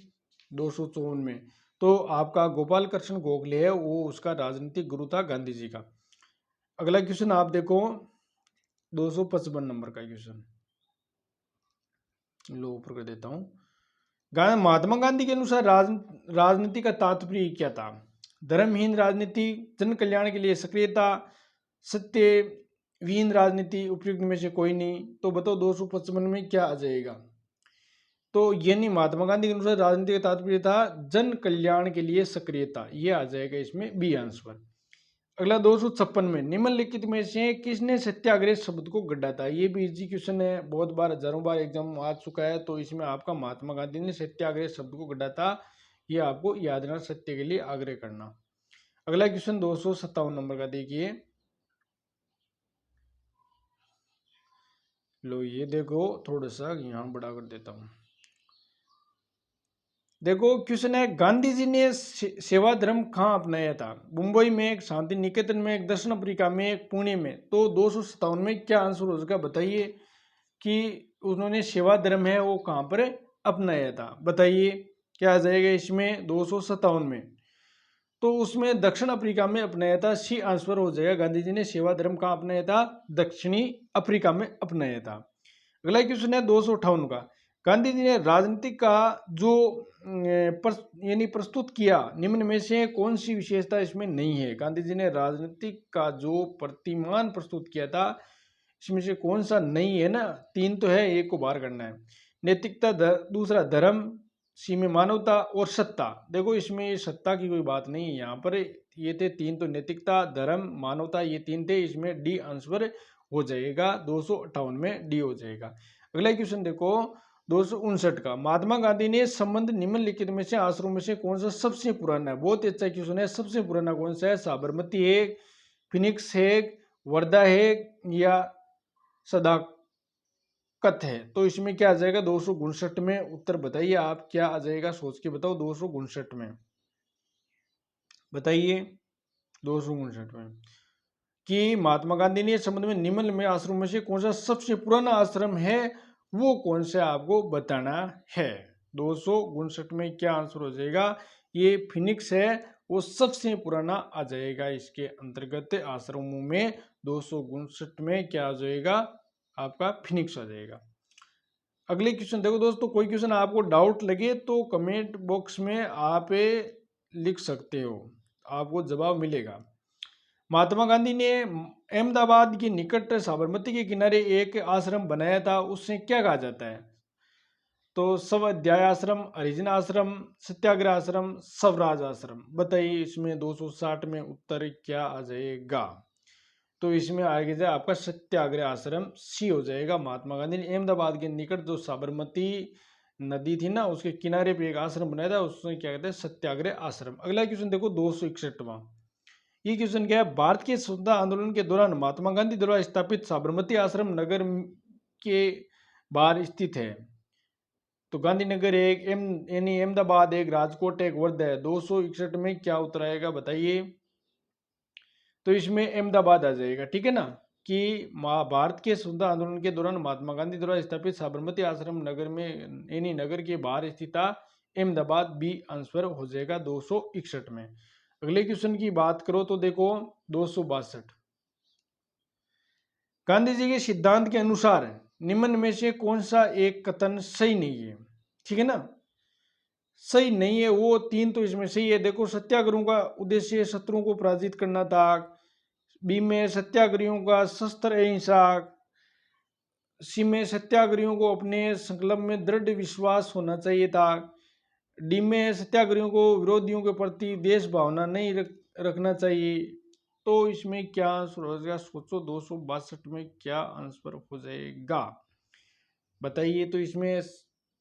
254 में तो आपका गोपाल कृष्ण गोखले है, वो उसका राजनीतिक गुरु था गांधी जी का। अगला क्वेश्चन आप देखो 255 नंबर का क्वेश्चन, लो ऊपर कर देता हूँ। महात्मा गांधी के अनुसार राजनीति का तात्पर्य क्या था? धर्महीन राजनीति, जन कल्याण के लिए सक्रियता, सत्यहीन राजनीति, उपयुक्त में से कोई नहीं। तो बताओ 255 में क्या आ जाएगा? तो यानी महात्मा गांधी के अनुसार राजनीति का तात्पर्य था जन कल्याण के लिए सक्रियता, ये आ जाएगा इसमें बी आंसर। अगला 256 में निम्नलिखित में से किसने सत्याग्रह शब्द को गढ़ा था? ये भी इजी क्वेश्चन है, बहुत बार हजारों बार एग्जाम आ चुका है। तो इसमें आपका महात्मा गांधी ने सत्याग्रह शब्द को गढ़ा था, ये आपको याद रखना, सत्य के लिए आग्रह करना। अगला क्वेश्चन 257 नंबर का देखिए, लो ये देखो, थोड़ा सा यहाँ बड़ा कर देता हूँ। देखो क्वेश्चन है, गांधी जी ने सेवा धर्म कहाँ अपनाया था? मुंबई में, एक शांति निकेतन में, एक दक्षिण अफ्रीका में, एक पुणे में। तो 257 में क्या आंसर हो सका बताइए कि उन्होंने सेवा धर्म है वो कहाँ पर अपनाया था? बताइए क्या आ जाएगा इसमें 257 में? तो उसमें दक्षिण अफ्रीका में अपनाया था, सी आंसर हो जाएगा। गांधी जी ने सेवा धर्म कहाँ अपनाया था? दक्षिणी अफ्रीका में अपनाया था। अगला क्वेश्चन है 258 का। गांधी जी ने राजनीतिक का जो यानी प्रस्तुत किया, निम्न में से कौन सी विशेषता इसमें नहीं है? गांधी जी ने राजनीतिक का जो प्रतिमान प्रस्तुत किया था, इसमें से कौन सा नहीं है ना? 3 तो है, एक को बाहर करना है। नैतिकता, दूसरा धर्म, सी में मानवता और सत्ता। देखो इसमें सत्ता की कोई बात नहीं है यहाँ पर, ये थे 3 तो, नैतिकता, धर्म, मानवता, ये 3 थे। इसमें डी आंसर हो जाएगा, 258 में डी हो जाएगा। अगला क्वेश्चन देखो 259 का। महात्मा गांधी ने संबंध निम्नलिखित में से आश्रम में से कौन सा सबसे पुराना है? बहुत अच्छा क्वेश्चन है। सबसे पुराना कौन सा है? साबरमती है, फिनिक्स है, वर्धा है, या सदाकत है? तो इसमें क्या आ जाएगा 259 में? उत्तर बताइए आप, क्या आ जाएगा सोच के बताओ 259 में, बताइए 259 में कि महात्मा गांधी ने संबंध में निम्न में आश्रम में से कौन सा सबसे पुराना आश्रम है, वो कौन सा आपको बताना है। 259 में क्या आंसर हो जाएगा? ये फिनिक्स है, वो सबसे पुराना आ जाएगा इसके अंतर्गत आश्रमों में। 259 में क्या आ जाएगा आपका? फिनिक्स आ जाएगा। अगले क्वेश्चन देखो दोस्तों, कोई क्वेश्चन आपको डाउट लगे तो कमेंट बॉक्स में आप लिख सकते हो, आपको जवाब मिलेगा। महात्मा गांधी ने अहमदाबाद के निकट साबरमती के किनारे एक आश्रम बनाया था, उससे क्या कहा जाता है? तो स्व अध्याय आश्रम, हरिजन आश्रम, सत्याग्रह आश्रम, स्वराज आश्रम। बताइए इसमें 260 में उत्तर क्या आ जाएगा? तो इसमें आगे जाए आपका सत्याग्रह आश्रम, सी हो जाएगा। महात्मा गांधी ने अहमदाबाद के निकट जो साबरमती नदी थी ना, उसके किनारे पे एक आश्रम बनाया था, उसमें क्या कहते हैं? सत्याग्रह आश्रम। अगला क्वेश्चन देखो 261वां। ये क्वेश्चन क्या है, भारत के स्वतंत्रता आंदोलन के दौरान महात्मा गांधी द्वारा स्थापित साबरमती आश्रम नगर के बाहर स्थित है। तो गांधीनगर एक यानी अहमदाबाद एक, राजकोट एक, वर्धा है। 261 में क्या उत्तर आएगा बताइए। तो इसमें अहमदाबाद आ जाएगा, ठीक है ना। कि भारत के स्वतंत्रता आंदोलन के दौरान महात्मा गांधी द्वारा स्थापित साबरमती आश्रम नगर में यानी नगर के बाहर स्थित अहमदाबाद, बी आंसर हो जाएगा 261 में। अगले क्वेश्चन की बात करो तो देखो 262, गांधी जी के सिद्धांत के अनुसार निम्न में से कौन सा एक कथन सही नहीं है, ठीक है ना। सही नहीं है वो तीन तो इसमें सही है। देखो, सत्याग्रहों का उद्देश्य शत्रुओं को पराजित करना था। बी में सत्याग्रहियों का शस्त्र अहिंसा। सी में सत्याग्रहियों को अपने संकल्प में दृढ़ विश्वास होना चाहिए था। डी में सत्याग्रहियों को विरोधियों के प्रति देश भावना नहीं रखना चाहिए। तो इसमें क्या आंसर हो जाएगा, सोचो 262 में क्या आंसर हो जाएगा बताइए। तो इसमें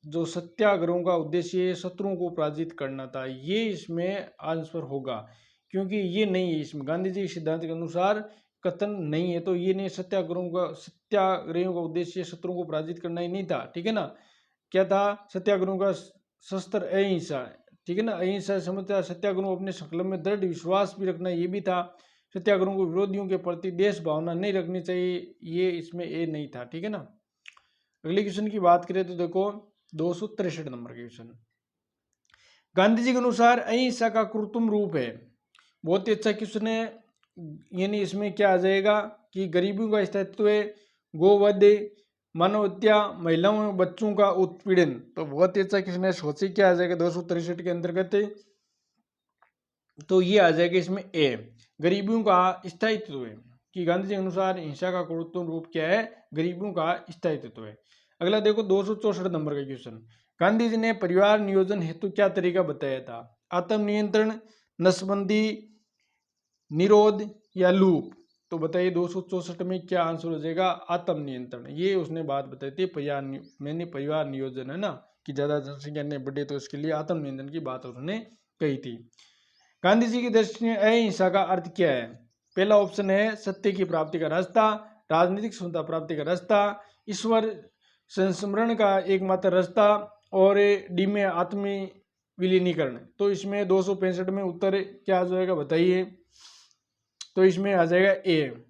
जो सत्याग्रहों का उद्देश्य शत्रुओं को पराजित करना था, ये इसमें आंसर होगा, क्योंकि ये नहीं है इसमें गांधी जी के सिद्धांत के अनुसार कथन नहीं है। तो ये नहीं, सत्याग्रहियों का उद्देश्य शत्रुओं को पराजित करना ही नहीं था, ठीक है ना। क्या था, सत्याग्रहों का शस्त्र अहिंसा, ठीक है ना। अहिंसा समझता, सत्याग्रहों अपने संकल्प में दृढ़ विश्वास भी रखना, ये भी था। सत्याग्रहों को विरोधियों के प्रति देश भावना नहीं रखनी चाहिए, ये इसमें ए नहीं था, ठीक है ना। अगले क्वेश्चन की बात करें तो देखो 263 नंबर क्वेश्चन, गांधी जी के अनुसार अहिंसा का कृत्रिम रूप है। बहुत ही अच्छा क्वेश्चन है। यानी इसमें क्या आ जाएगा कि गरीबों का स्थायित्व, गोवध, मानव हत्या, महिलाओं और बच्चों का उत्पीड़न। तो बहुत ही अच्छा क्वेश्चन है, सोचिए क्या आ जाएगा 263 के अंतर्गत। तो ये आ जाएगा इसमें ए, गरीबों का स्थायित्व है। कि गांधी जी के अनुसार हिंसा का कृत्रिम रूप क्या है, गरीबों का स्थायित्व है। अगला देखो 264 नंबर का क्वेश्चन, गांधी जी ने परिवार नियोजन हेतु क्या तरीका बताया था। आत्म नियंत्रण, नसबंदी, निरोध या लूप। तो बताइए 264 में क्या आंसर हो जाएगा, आत्म नियंत्रण। ये उसने बात बताई थी परिवार नियोजन है ना, कि ज्यादा जनसंख्या नहीं बढ़े तो इसके लिए आत्म नियंत्रण की बात उसने कही थी। गांधी जी की दृष्टि में अहिंसा का अर्थ क्या है। पहला ऑप्शन है सत्य की प्राप्ति का रास्ता, राजनीतिक स्वतंत्रता प्राप्ति का रास्ता, ईश्वर संस्मरण का एकमात्र रास्ता, और डी में आत्मी विलीनीकरण। तो इसमें 265 में उत्तर क्या आ जाएगा बताइए। तो इसमें आ जाएगा ए,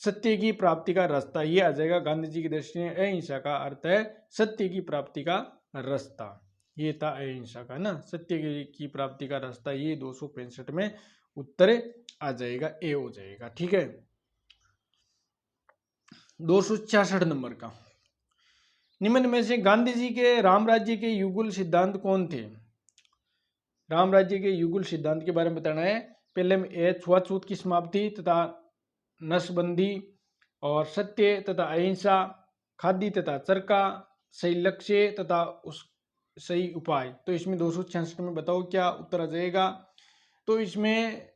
सत्य की प्राप्ति का रास्ता। ये आ जाएगा गांधी जी की दृष्टि में अहिंसा का अर्थ है सत्य की प्राप्ति का रास्ता। ये था अहिंसा का ना, सत्य की प्राप्ति का रास्ता। ये 265 में उत्तर आ जाएगा, ए हो जाएगा, ठीक है। 266 नंबर का, निम्न में से गांधी जी के राम राज्य के युगल सिद्धांत कौन थे। राम राज्य के युगल सिद्धांत के बारे में बताना है। पहले में ए, छुआछूत की समाप्ति तथा नसबंदी, और सत्य तथा अहिंसा, खादी तथा चरखा, सही लक्ष्य तथा उस सही उपाय। तो इसमें 266 में बताओ क्या उत्तर आ जाएगा। तो इसमें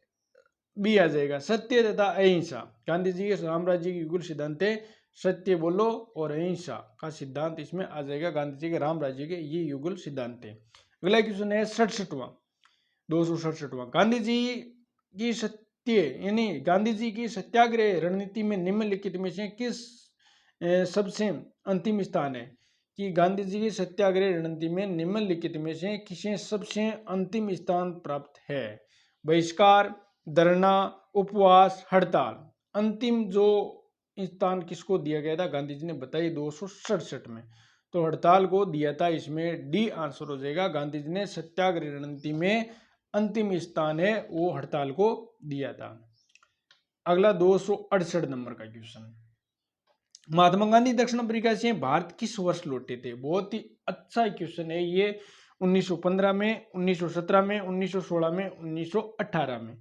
बी आ जाएगा, सत्य तथा अहिंसा। गांधी जी के रामराज्य के युगल सिद्धांत है सत्य बोलो और अहिंसा का सिद्धांत इसमें आ जाएगा। गांधी जी के राम राज्य के ये युगल सिद्धांत है। अगला क्वेश्चन है 67वां, 267वां, गांधी जी की सत्य यानी गांधी जी की सत्याग्रह रणनीति में निम्नलिखित में से किस सबसे अंतिम स्थान है। कि गांधी जी की सत्याग्रह रणनीति में निम्नलिखित में से किसे सबसे अंतिम स्थान प्राप्त है। बहिष्कार, धरना, उपवास, हड़ताल। अंतिम जो स्थान किसको दिया गया था गांधी जी ने बताइए 267 में। तो हड़ताल को दिया था, इसमें डी आंसर हो जाएगा। गांधी जी ने सत्याग्रह रणनीति में अंतिम स्थान है वो हड़ताल को दिया था। अगला 268 नंबर का क्वेश्चन, महात्मा गांधी दक्षिण अफ्रीका से भारत किस वर्ष लौटे थे। बहुत ही अच्छा क्वेश्चन है ये। 1915 में, 1917 में, 1916 में, 1918 में।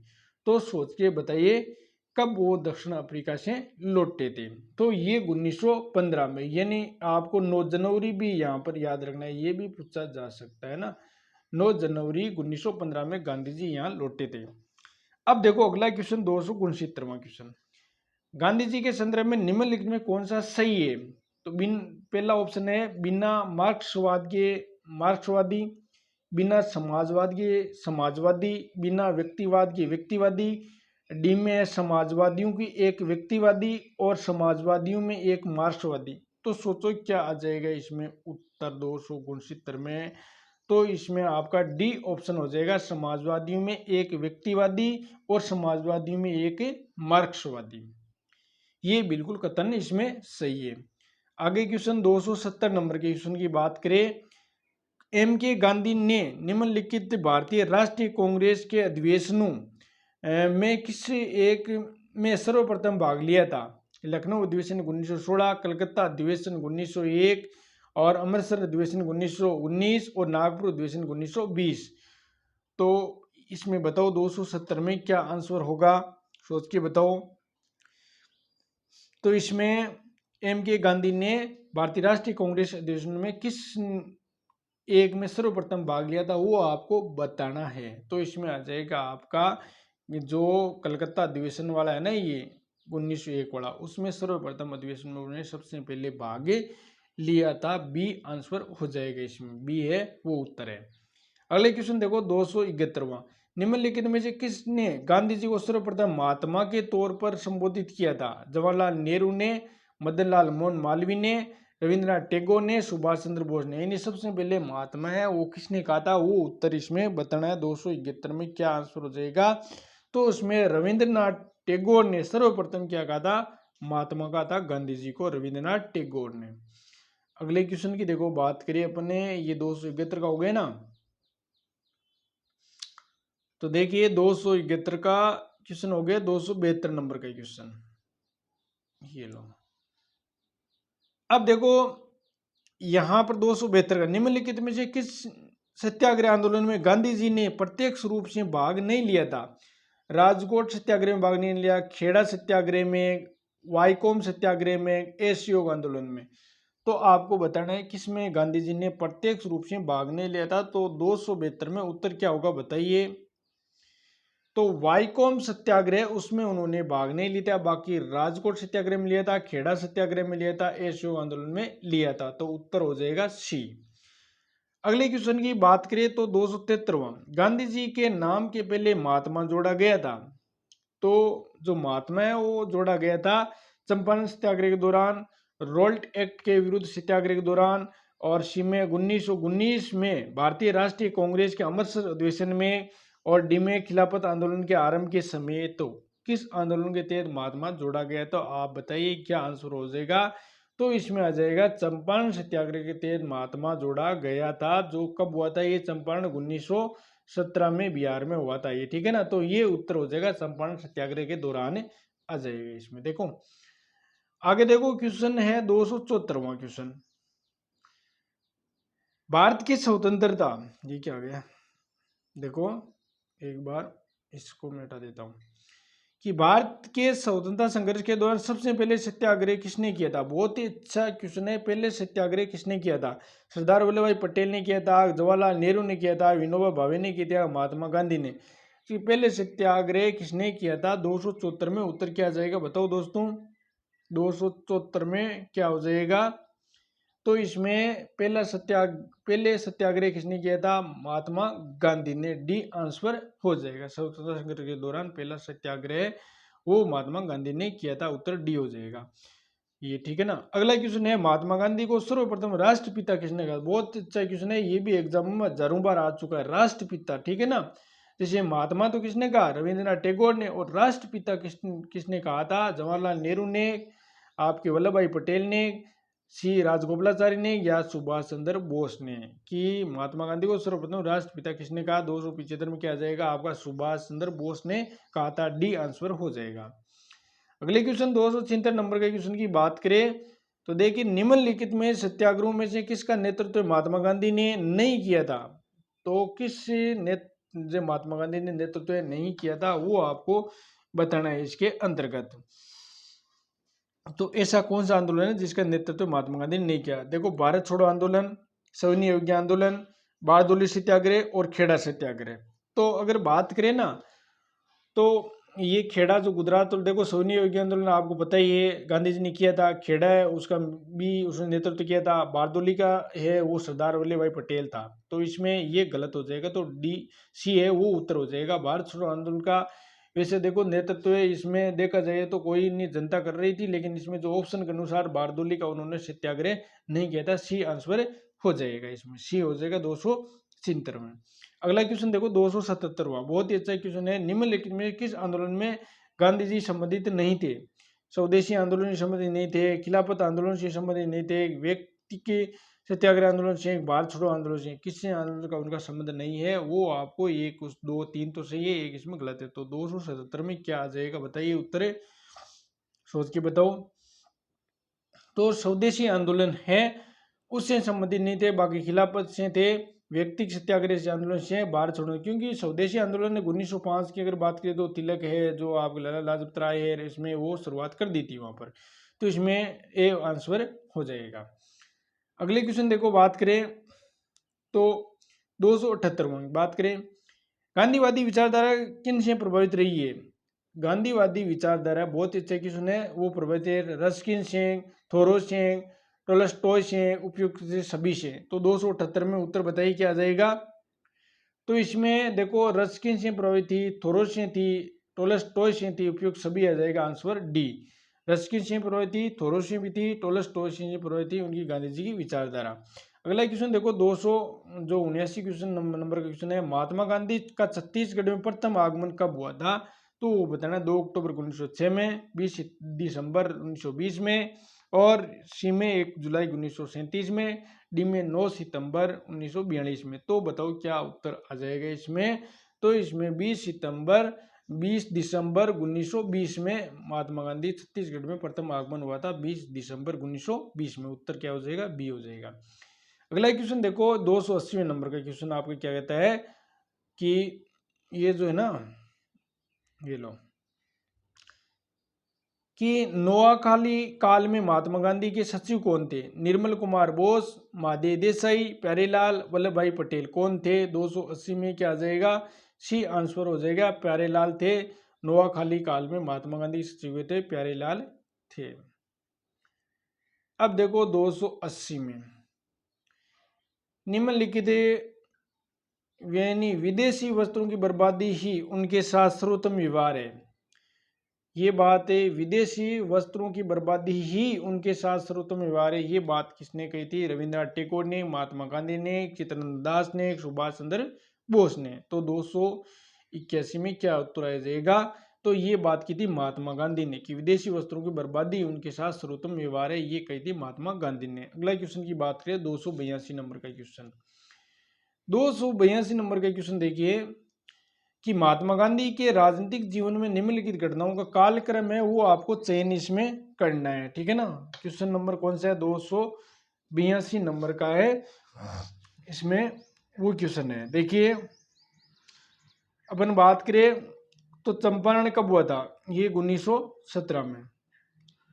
तो सोच के बताइए कब वो दक्षिण अफ्रीका से लौटे थे। तो ये 1915 में, यानी आपको 9 जनवरी भी यहाँ पर याद रखना है, ये भी पूछा जा सकता है ना। 9 जनवरी 1915 में गांधी जी यहाँ लौटे थे। अब देखो अगला क्वेश्चन 269वां क्वेश्चन, गांधी जी के संदर्भ में निम्नलिखित में कौन सा सही है। तो पहला ऑप्शन है बिना मार्क्सवादी, बिना समाजवाद के समाजवादी, बिना व्यक्तिवाद के व्यक्तिवादी, डी में है समाजवादियों की एक व्यक्तिवादी और समाजवादियों में एक मार्क्सवादी। तो सोचो क्या आ जाएगा इसमें उत्तर 269 में। तो इसमें आपका डी ऑप्शन हो जाएगा, समाजवादियों में एक व्यक्तिवादी और समाजवादियों में एक मार्क्सवादी। ये बिल्कुल कथन इसमें सही है। आगे क्वेश्चन 270 नंबर के क्वेश्चन की बात करें। एम के गांधी ने निम्नलिखित भारतीय राष्ट्रीय कांग्रेस के अधिवेशनों में किस एक में सर्वप्रथम भाग लिया था? लखनऊ अधिवेशन 1916, कलकत्ता अधिवेशन 1901 और अमृतसर अधिवेशन 1919 और नागपुर अधिवेशन 1920। तो इसमें बताओ 270 में क्या आंसर होगा, सोच के बताओ। तो इसमें एम के गांधी ने भारतीय राष्ट्रीय कांग्रेस अधिवेशन में किस एक में सर्वप्रथम भाग लिया था वो आपको बताना है। तो इसमें आ जाएगा आपका जो कलकत्ता अधिवेशन वाला है ना, ये 1901 वाला, उसमें सर्वप्रथम अधिवेशन में उन्होंने सबसे पहले भाग लिया था। बी आंसर हो जाएगा, इसमें बी है वो उत्तर है। अगले क्वेश्चन देखो 271वां। निम्नलिखित में से किसने गांधी जी को सर्वप्रथम महात्मा के तौर पर संबोधित किया था? जवाहरलाल नेहरू ने, मदन लाल मोहन मालवीय ने, रविंद्रनाथ टैगोर ने, सुभाष चंद्र बोस ने। यानी सबसे पहले महात्मा है वो किसने कहा था, वो उत्तर इसमें बताना है। 271 में क्या आंसर हो जाएगा? तो उसमें रविंद्रनाथ टैगोर ने सर्वप्रथम क्या कहा था, महात्मा कहा था गांधी जी को, रविंद्रनाथ टैगोर ने। अगले क्वेश्चन की देखो बात करिए अपने, ये 271 का हो गया ना। तो देखिए 271 का क्वेश्चन हो गया 272 नंबर का क्वेश्चन, ये लो। अब देखो यहां पर 272 का, निम्नलिखित में से किस सत्याग्रह आंदोलन में गांधी जी ने प्रत्यक्ष रूप से भाग नहीं लिया था? राजकोट सत्याग्रह में भाग नहीं लिया, खेड़ा सत्याग्रह में, वाईकोम सत्याग्रह में, असहयोग आंदोलन में। तो आपको बताना है किसमें गांधी जी ने प्रत्यक्ष रूप से भाग नहीं लिया था। तो 272 में उत्तर क्या होगा बताइए। तो वाईकोम सत्याग्रह उसमें उन्होंने भाग नहीं लिया था, बाकी राजकोट सत्याग्रह में लिया था, खेड़ा सत्याग्रह में लिया था, असहयोग आंदोलन में लिया था। तो उत्तर हो जाएगा सी। अगले क्वेश्चन की बात करें तो 273वां, गांधी जी के नाम के पहले महात्मा जोड़ा गया था। तो जो महात्मा है वो जोड़ा गया था चंपारण सत्याग्रह के दौरान, रोल्ट एक्ट के विरुद्ध सत्याग्रह के दौरान, और सी में 1919 में भारतीय राष्ट्रीय कांग्रेस के अमृतसर अधिवेशन में, और डी में खिलाफत आंदोलन के आरंभ के समय। तो किस आंदोलन के तहत महात्मा जोड़ा गया? तो आप बताइए क्या आंसर हो जाएगा। तो इसमें आ जाएगा चंपारण सत्याग्रह के तहत महात्मा जोड़ा गया था। जो कब हुआ था ये? चंपारण 1917 में बिहार में हुआ था ये, ठीक है ना। तो ये उत्तर हो जाएगा चंपारण सत्याग्रह के दौरान आ जाएगा इसमें। देखो आगे देखो क्वेश्चन है 274वां क्वेश्चन, भारत की स्वतंत्रता, ये क्या आ गया देखो, एक बार इसको मैं हटा देता हूँ, कि भारत के स्वतंत्रता संघर्ष के दौरान सबसे पहले सत्याग्रह किसने किया था? बहुत ही अच्छा क्वेश्चन है। पहले सत्याग्रह किसने किया था? सरदार वल्लभ भाई पटेल ने किया था, जवाहरलाल नेहरू ने किया था, विनोबा भावे ने किया था, महात्मा गांधी ने। कि पहले सत्याग्रह किसने किया था? 274 में उत्तर क्या आ जाएगा बताओ दोस्तों। 274 में क्या हो जाएगा? तो इसमें पहले सत्याग्रह किसने किया था? महात्मा गांधी ने। डी आंसर हो जाएगा। स्वतंत्रता संग्राम के दौरान पहला सत्याग्रह वो महात्मा गांधी ने किया था। उत्तर डी हो जाएगा ये, ठीक है ना। अगला क्वेश्चन है, महात्मा गांधी को सर्वप्रथम राष्ट्रपिता किसने कहा? बहुत अच्छा क्वेश्चन है, ये भी एग्जाम में हजारों बार आ चुका है। राष्ट्रपिता, ठीक है ना। जैसे महात्मा तो किसने कहा? रविंद्रनाथ टैगोर ने। और राष्ट्रपिता किसने कहा था? जवाहरलाल नेहरू ने, आपके वल्लभ भाई पटेल ने, सी राजगोपालाचारी ने, या सुभाष चंद्र बोस ने। कि महात्मा गांधी को सर्वप्रथम राष्ट्रपिता किसने कहा? 275 में क्या आ जाएगा आपका? सुभाष चंद्र बोस ने कहा था। डी आंसर हो जाएगा। अगले क्वेश्चन 276 नंबर के क्वेश्चन की बात करें तो देखिए, निम्नलिखित में सत्याग्रह में से किसका नेतृत्व महात्मा गांधी ने नहीं किया था? तो किस जो महात्मा गांधी ने नेतृत्व नहीं किया था वो आपको बताना है इसके अंतर्गत। तो ऐसा कौन सा आंदोलन है जिसका नेतृत्व महात्मा गांधी ने नहीं किया? देखो, भारत छोड़ो आंदोलन, सविनय अवज्ञा आंदोलन, बारदोली सत्याग्रह और खेड़ा सत्याग्रह। तो अगर बात करें ना, तो ये खेड़ा जो गुजरात, तो देखो सविनय अवज्ञा आंदोलन आपको पता ही है गांधी जी ने किया था। खेड़ा है उसका भी उसने नेतृत्व किया था। बारदोली का है वो सरदार वल्लभ भाई पटेल था। तो इसमें ये गलत हो जाएगा। तो डी सी है वो उत्तर हो जाएगा। भारत छोड़ो आंदोलन का वैसे देखो नेतृत्व इसमें देखा जाए तो कोई नहीं जनता कर रही थी, लेकिन इसमें जो ऑप्शन के अनुसार बारदोली का उन्होंने सत्याग्रह नहीं किया था। सी आंसर हो जाएगा, इसमें सी हो जाएगा 276 में। अगला क्वेश्चन देखो 277वां, बहुत ही अच्छा क्वेश्चन है। निम्नलिखित में किस आंदोलन में गांधी जी संबंधित नहीं थे? स्वदेशी आंदोलन से संबंधित नहीं थे, खिलाफत आंदोलन से संबंधित नहीं थे, व्यक्ति के सत्याग्रह आंदोलन से, भारत छोड़ो आंदोलन से, किसी आंदोलन का उनका संबंध नहीं है। वो आपको एक उस 2 3 तो सही है, एक इसमें गलत है। तो 277 में क्या आ जाएगा बताइए उत्तर, सोच के बताओ। तो स्वदेशी आंदोलन है उससे संबंधित नहीं थे, बाकी खिलाफत से थे, व्यक्ति सत्याग्रह से आंदोलन से, भारत छोड़ो। क्योंकि स्वदेशी आंदोलन ने 1905 की अगर बात करें तो तिलक है जो आप लाला लाजपत राय है, इसमें वो शुरुआत कर दी थी वहां पर। तो इसमें ए आंसर हो जाएगा। अगले क्वेश्चन देखो, बात करें तो 278 बात करें, गांधीवादी विचारधारा किन से प्रभावित रही है? गांधीवादी विचारधारा बहुत अच्छे क्वेश्चन है, वो प्रभावित है रस्किन से, थोरो से, टोलस्टॉय से, उपयुक्त से, सभी से। तो 278 में उत्तर बताइए क्या आ जाएगा। तो इसमें देखो रस्किन से प्रभावित थी, थोरो से थी, टोलस्टॉय से थी, उपयुक्त सभी आ जाएगा आंसर डी। रस्किन से प्रभावित थी, थोरो से भी थी, टोलस्टॉय से प्रभावित थी उनकी गांधी जी की विचारधारा। अगला क्वेश्चन देखो 279 क्वेश्चन नंबर का क्वेश्चन है, महात्मा गांधी का छत्तीसगढ़ में प्रथम आगमन कब हुआ था? तो वो बताना 2 अक्टूबर 1906 में, 20 दिसंबर 1920 में, और सी में 1 जुलाई 1937 में, डी में 9 सितंबर 1942 में। तो बताओ क्या उत्तर आ जाएगा इसमें। तो इसमें 20 दिसंबर 1920 में महात्मा गांधी छत्तीसगढ़ में प्रथम आगमन हुआ था, 20 दिसंबर 1920 में। उत्तर क्या हो जाएगा, बी हो जाएगा। अगला क्वेश्चन देखो 280 नंबर का क्वेश्चन आपको क्या कहता है कि ये जो है ना, ये लो कि नोआखाली काल में महात्मा गांधी के सचिव कौन थे? निर्मल कुमार बोस, महादेव देसाई, प्यारेलाल, वल्लभ भाई पटेल। कौन थे? 280 में क्या आ जाएगा, सी आंसर हो जाएगा, प्यारेलाल थे। नोआखाली काल में महात्मा गांधी के सचिव थे प्यारेलाल थे। अब देखो 280 में, निम्नलिखित यानी विदेशी वस्त्रों की बर्बादी ही उनके साथ सर्वोत्तम व्यवहार है। ये बात है, विदेशी वस्त्रों की बर्बादी ही उनके साथ सर्वोत्तम व्यवहार है। ये बात किसने कही थी? रविंद्रनाथ टैगोर ने, महात्मा गांधी ने, चित्तरंजन दास ने, सुभाष चंद्र बोस ने। तो 281 में क्या उत्तर आ जाएगा? तो ये बात की थी महात्मा गांधी ने कि विदेशी वस्त्रों की बर्बादी उनके साथ सर्वोत्तम व्यवहार है, ये कही थी महात्मा गांधी ने। अगला क्वेश्चन की बात करें 282 नंबर का क्वेश्चन। 282 नंबर का क्वेश्चन देखिए कि महात्मा गांधी के राजनीतिक जीवन में निम्नलिखित घटनाओं का कालक्रम है, वो आपको चयन इसमें करना है, ठीक है ना। क्वेश्चन नंबर कौन सा है? 282 नंबर का है, इसमें वो क्वेश्चन है। देखिए अपन बात करें तो चंपारण कब हुआ था? ये 1917 में।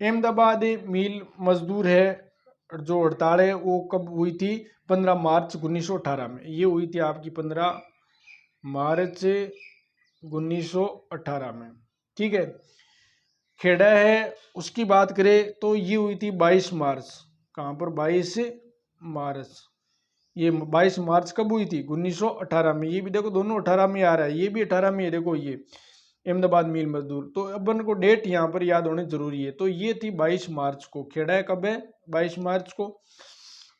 अहमदाबाद मिल मजदूर है जो हड़ताल है वो कब हुई थी? 15 मार्च 1918 में। ये हुई थी आपकी 15 मार्च 1918 में, ठीक है। खेड़ा है उसकी बात करें तो ये हुई थी 22 मार्च। कहाँ पर? 22 मार्च। ये 22 मार्च कब हुई थी? 1918 में। ये भी देखो दोनों 18 में आ रहा है, ये भी 18 में है। देखो ये अहमदाबाद मिल मजदूर, तो अपन को डेट यहाँ पर याद होनी जरूरी है। तो ये थी 22 मार्च को। खेड़ा है कब है? 22 मार्च को।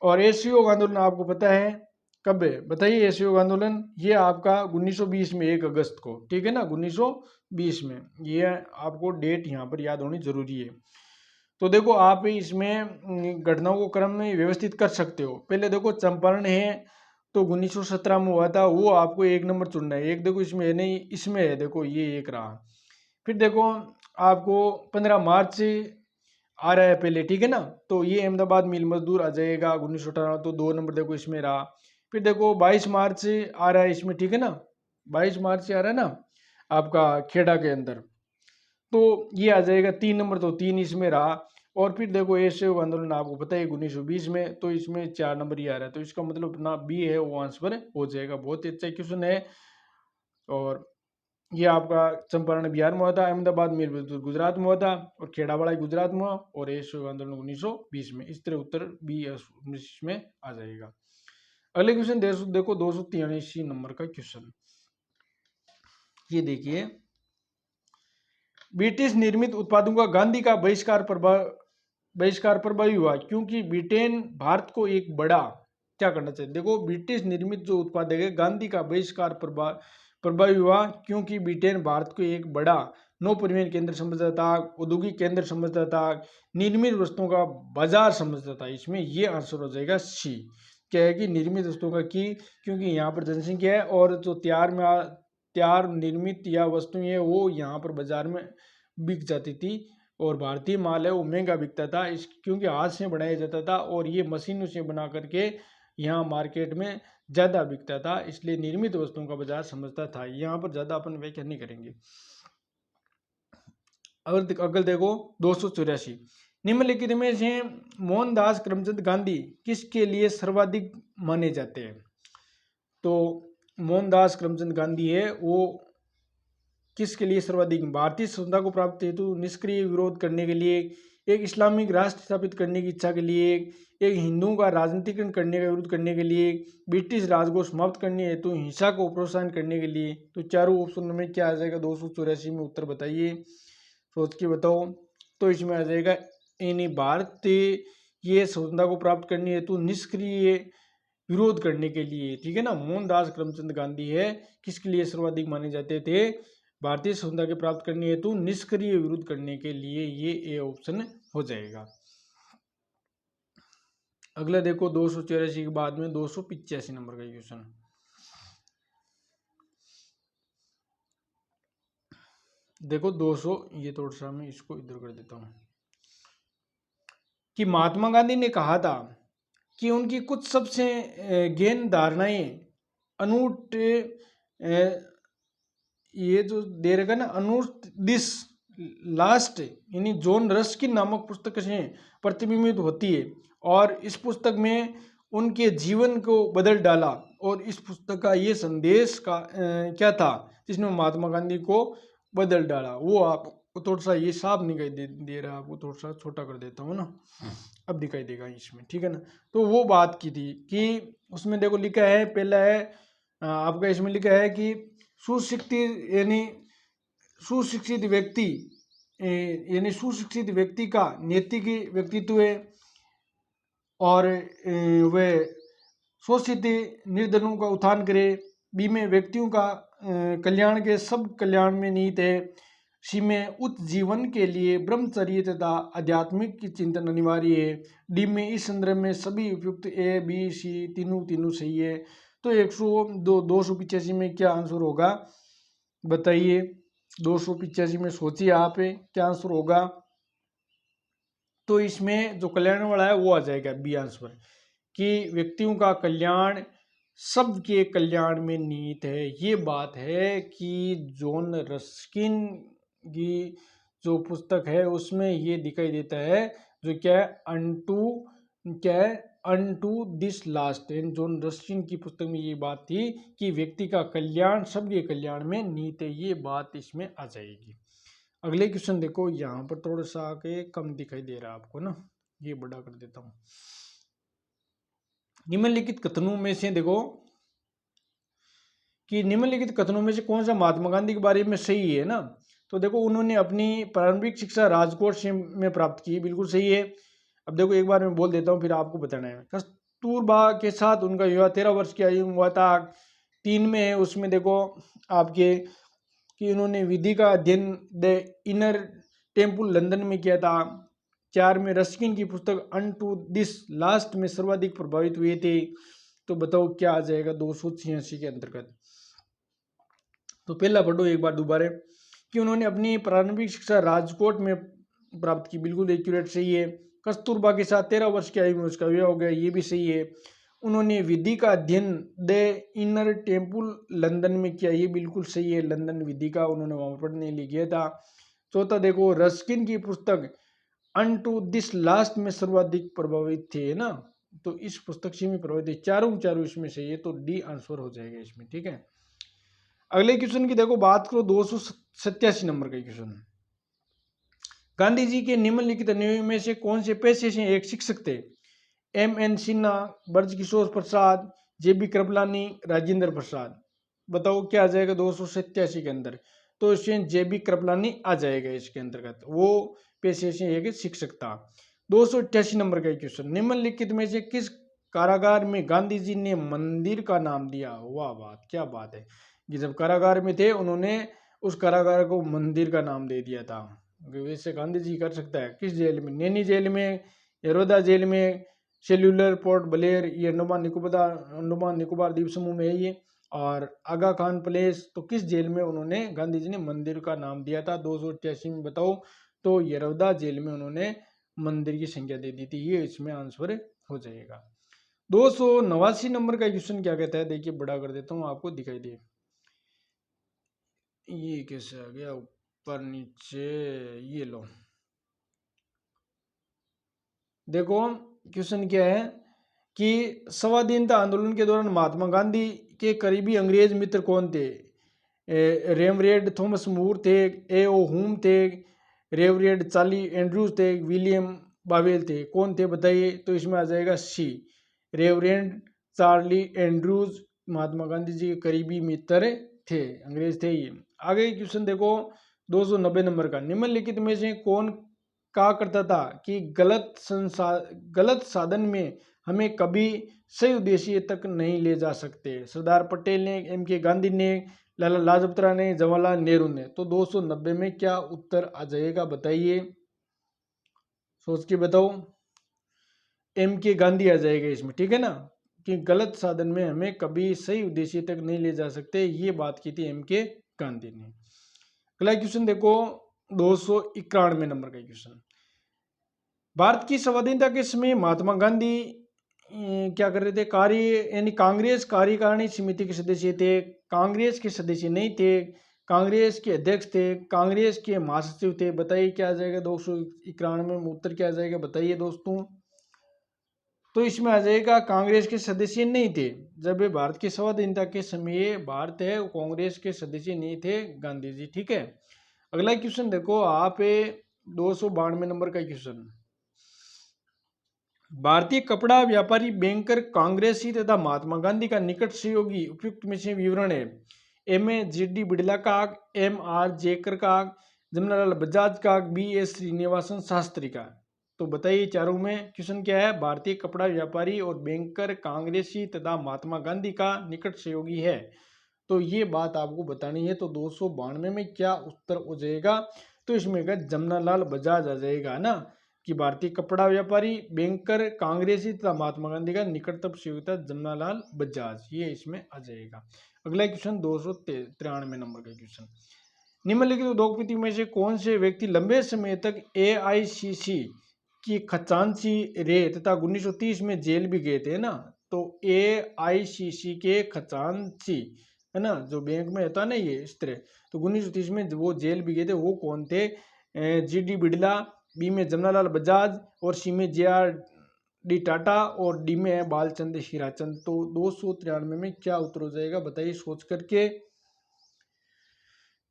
और असहयोग आंदोलन आपको पता है कब है? बताइए असहयोग आंदोलन। ये आपका 1920 में 1 अगस्त को, ठीक है ना, 1920 में। ये आपको डेट यहाँ पर याद होनी जरूरी है। तो देखो आप इसमें घटनाओं को क्रम में व्यवस्थित कर सकते हो। पहले देखो चंपारण है तो 1917 में हुआ था, वो आपको 1 नंबर चुनना है। एक देखो इसमें है नहीं, इसमें है, देखो ये एक रहा। फिर देखो आपको 15 मार्च आ रहा है पहले, ठीक है ना। तो ये अहमदाबाद मिल मजदूर आ जाएगा 1918, तो 2 नंबर देखो इसमें रहा। फिर देखो 22 मार्च आ रहा है इसमें, ठीक है ना, 22 मार्च से आ रहा है ना आपका खेड़ा के अंदर, तो ये आ जाएगा 3 नंबर, तो 3 इसमें रहा। और फिर देखो असहयोग आंदोलन आपको पता है 1920 में, तो इसमें 4 नंबर ही आ रहा है। तो इसका मतलब अपना बी है वो आंसर हो जाएगा। बहुत ही अच्छा क्वेश्चन है। और ये आपका चंपारण बिहार में हुआ था, अहमदाबाद मिल मजदूर गुजरात में हुआ था, और खेड़ावाड़ा गुजरात में हुआ, और असहयोग आंदोलन 1920 में। इस तरह उत्तर बी 19 में आ जाएगा। अगले क्वेश्चन देखो 283 नंबर का क्वेश्चन, ये देखिए ब्रिटिश निर्मित उत्पादों का गांधी का बहिष्कार प्रभावी हुआ क्योंकि ब्रिटेन भारत को एक बड़ा क्या करना चाहिए। देखो ब्रिटिश निर्मित जो उत्पाद है गांधी का बहिष्कार प्रभावी हुआ क्योंकि ब्रिटेन भारत को एक बड़ा नौ परिवहन केंद्र समझता था, औद्योगिक केंद्र समझता था, निर्मित वस्तुओं का बाजार समझता था। इसमें ये आंसर हो जाएगा सी। क्या है कि निर्मित वस्तुओं का की, क्योंकि यहाँ पर जनसंख्या है और जो तैयार निर्मित या वस्तुएं है वो यहाँ पर बाजार में बिक जाती थी और भारतीय माल है वो महंगा बिकता था इस क्योंकि हाथ से बनाया जाता था और ये मशीनों से बना करके यहाँ मार्केट में ज़्यादा बिकता था, इसलिए निर्मित वस्तुओं का बाजार समझता था। यहाँ पर ज़्यादा अपन व्याख्या नहीं करेंगे। अगर देखो 284 निम्नलिखित में से मोहनदास करमचंद गांधी किसके लिए सर्वाधिक माने जाते हैं। तो मोहनदास करमचंद गांधी है वो किसके लिए सर्वाधिक, भारतीय स्वतंत्रता को प्राप्त हेतु निष्क्रिय विरोध करने के लिए, एक इस्लामिक राष्ट्र स्थापित करने की इच्छा के लिए, एक हिंदुओं का राजनीतिकरण करने का विरोध करने के लिए, ब्रिटिश राज को समाप्त करने हेतु हिंसा को प्रोत्साहन करने के लिए। तो चारों ऑप्शन में क्या आ जाएगा 284 में उत्तर बताइए, सोच के बताओ। तो इसमें आ जाएगा यानी भारतीय ये स्वतंत्रता को प्राप्त करने हेतु निष्क्रिय विरोध करने के लिए, ठीक है ना। मोहनदास करमचंद गांधी है किसके लिए सर्वाधिक माने जाते थे, भारतीय स्वतंत्रता के प्राप्त करने हेतु निष्क्रिय विरोध करने के लिए, ये ए ऑप्शन हो जाएगा। अगला देखो 284 के बाद में 285 नंबर का क्वेश्चन। देखो 200 ये थोड़ा सा मैं इसको इधर कर देता हूं कि महात्मा गांधी ने कहा था कि उनकी कुछ सबसे गहन धारणाएं अनूठ ये जो दे रखा ना अनूठ दिस लास्ट यानी जॉन रस्किन नामक पुस्तक से प्रतिबिंबित होती है और इस पुस्तक में उनके जीवन को बदल डाला। और इस पुस्तक का ये संदेश का क्या था जिसने महात्मा गांधी को बदल डाला, वो आपको थोड़ा सा ये साफ नहीं दे रहा, आपको थोड़ा सा छोटा कर देता हूँ ना, अब दिखाई देगा इसमें, ठीक है ना। तो वो बात की थी कि उसमें देखो लिखा है, पहला है आपका इसमें लिखा है कि सुशिक्षित यानी सुशिक्षित व्यक्ति यानी सुशिक्षित व्यक्ति का नैतिक व्यक्तित्व है और वे शोषित निर्धनों का उत्थान करे। बी में व्यक्तियों का कल्याण के सब कल्याण में निहित है। सी में उच्च जीवन के लिए ब्रह्मचर्य तथा आध्यात्मिक की चिंतन अनिवार्य है। डी में इस संदर्भ में सभी उपयुक्त ए बी सी तीनों सही है। तो 285 में क्या आंसर होगा बताइए। 285 में सोचिए आप क्या आंसर होगा। तो इसमें जो कल्याण वाला है वो आ जाएगा बी आंसर कि व्यक्तियों का कल्याण सबके कल्याण में निहित है। ये बात है कि जॉन रस्किन की जो पुस्तक है उसमें ये दिखाई देता है, जो क्या है unto this last. John Ruskin की पुस्तक में ये बात थी कि व्यक्ति का कल्याण सबके कल्याण में निहित है, ये बात इसमें आ जाएगी। अगले क्वेश्चन देखो, यहाँ पर थोड़ा सा आके कम दिखाई दे रहा है आपको ना, ये बड़ा कर देता हूं। निम्नलिखित कथनों में से देखो कि निम्नलिखित कथनों में से कौन सा महात्मा गांधी के बारे में सही है ना। तो देखो उन्होंने अपनी प्रारंभिक शिक्षा राजकोट से में प्राप्त की, बिल्कुल सही है। अब देखो एक बार मैं बोल देता हूँ फिर आपको बताना है। कस्तूरबा के साथ उनका विवाह 13 वर्ष की आयु में हुआ था। 3 में है उसमें देखो आपके कि उन्होंने विधि का अध्ययन द इनर टेम्पल लंदन में किया था। 4 में रस्किन की पुस्तक अनटू दिस लास्ट में सर्वाधिक प्रभावित हुए थे। तो बताओ क्या आ जाएगा 286 के अंतर्गत। तो पहला पढ़ो एक बार दोबारा कि उन्होंने अपनी प्रारंभिक शिक्षा राजकोट में प्राप्त की, बिल्कुल एक्यूरेट सही है। कस्तूरबा के साथ 13 वर्ष की आयु में उसका विवाह हो गया, ये भी सही है। उन्होंने विधि का अध्ययन द इनर टेम्पल लंदन में किया, ये बिल्कुल सही है। लंदन विधि का उन्होंने वहां पढ़ने लिए गया था। चौथा देखो रस्किन की पुस्तक अनटू दिस लास्ट में सर्वाधिक प्रभावित थे ना, तो इस पुस्तक से भी प्रभावित है। चारों इसमें सही है, तो डी आंसर हो जाएगा इसमें, ठीक है। अगले क्वेश्चन की देखो बात करो 287 नंबर का क्वेश्चन। गांधी जी के निम्नलिखित अनुयायियों में से कौन से पेशे से एक शिक्षक थे। एम.एन. सिन्हा, ब्रजकिशोर प्रसाद, जे.बी. कृपलानी, राजेंद्र प्रसाद। बताओ क्या आ जाएगा 287 के अंदर। तो इसमें JB कृपलानी आ जाएगा इसके अंतर्गत, वो पेशे से एक शिक्षक था। 288 नंबर का क्वेश्चन, निम्नलिखित में से किस कारागार में गांधी जी ने मंदिर का नाम दिया? वाह बात, क्या बात है कि जब कारागार में थे उन्होंने उस कारागार को मंदिर का नाम दे दिया था। वैसे गांधी जी कर सकता है। किस जेल में? नैनी जेल में, यरोदा जेल में, सेल्यूलर पोर्ट ब्लेयर, ये अंडमान निकोबार द्वीप समूह में है ये, और आगा खान प्लेस। तो किस जेल में उन्होंने, गांधी जी ने मंदिर का नाम दिया था? 288 में बताओ। तो यरोदा जेल में उन्होंने मंदिर की संख्या दे दी थी, ये इसमें आंसर हो जाएगा। 289 नंबर का क्वेश्चन क्या कहता है, देखिए बड़ा कर देता हूं आपको दिखाई दे। ये कैसे आ गया ऊपर नीचे, ये लो देखो क्वेश्चन क्या है कि स्वाधीनता आंदोलन के दौरान महात्मा गांधी के करीबी अंग्रेज मित्र कौन थे? रेमरेड थॉमस मूर थे, A.O. हुम थे, रेवरेड चार्ली एंड्रूज थे, विलियम बावेल थे। कौन थे बताइए? तो इसमें आ जाएगा C, reverend Charlie Andrews Mahatma Gandhi ji के करीबी मित्र थे, अंग्रेज थे ये। आगे क्वेश्चन देखो 290 नंबर का, निम्नलिखित में से कौन कहा करता था कि गलत साधन में हमें कभी सही उद्देश्य तक नहीं ले जा सकते? सरदार पटेल ने, M.K. गांधी ने, लाला लाजपत राय ने, जवाहरलाल नेहरू ने। तो 290 में क्या उत्तर आ जाएगा बताइए, सोच के बताओ। M.K. गांधी आ जाएगा इसमें, ठीक है ना, कि गलत साधन में हमें कभी सही उद्देश्य तक नहीं ले जा सकते, ये बात की थी M.K. गांधी ने। अगला क्वेश्चन देखो 291 नंबर का क्वेश्चन, भारत की स्वाधीनता के समय महात्मा गांधी क्या कर रहे थे? यानी कांग्रेस कार्यकारिणी समिति के सदस्य थे, कांग्रेस के सदस्य नहीं थे, कांग्रेस के अध्यक्ष थे, कांग्रेस के महासचिव थे। बताइए क्या आ जाएगा 291 में उत्तर क्या आ जाएगा बताइए दोस्तों। तो इसमें आ जाएगा कांग्रेस के सदस्य नहीं थे। जब भारत की स्वाधीनता के समय भारत है, कांग्रेस के सदस्य नहीं थे गांधी जी, ठीक है। अगला क्वेश्चन देखो आप 292 नंबर का क्वेश्चन, भारतीय कपड़ा व्यापारी बैंकर कांग्रेसी तथा महात्मा गांधी का निकट सहयोगी उपयुक्त में से विवरण है? M.A. बिड़ला काग, M.R. जेकर काग, जमनालाल बजाज काग, B.S. श्रीनिवासन शास्त्री का। तो बताइए चारों में क्वेश्चन क्या है? भारतीय कपड़ा व्यापारी और बैंकर कांग्रेसी तथा महात्मा गांधी का निकट सहयोगी है। तो ये बात आपको बतानी है। तो 292 में क्या उत्तर हो जाएगा? तो इसमें जमनालाल बजाज आ जाएगा ना, कि भारतीय कपड़ा व्यापारी, बैंकर कांग्रेसी तथा महात्मा गांधी का निकटतम सहयोगी था जमनालाल बजाज, ये इसमें आ जाएगा। अगला क्वेश्चन 293 नंबर का क्वेश्चन, निम्नलिखित उद्योगपति में से कौन से व्यक्ति लंबे समय तक AICC की खजांची रहे तथा 1930 में जेल भी गए थे ना? तो AICC के खजांची है ना, जो बैंक में होता ना ये इस तरह, तो 1930 में वो जेल भी गए थे, वो कौन थे? GD बिड़ला, B में जमनालाल बजाज, और C में JR टाटा, और D में है बालचंद हीराचंद। तो 293 में क्या उत्तर हो जाएगा बताइए सोच करके।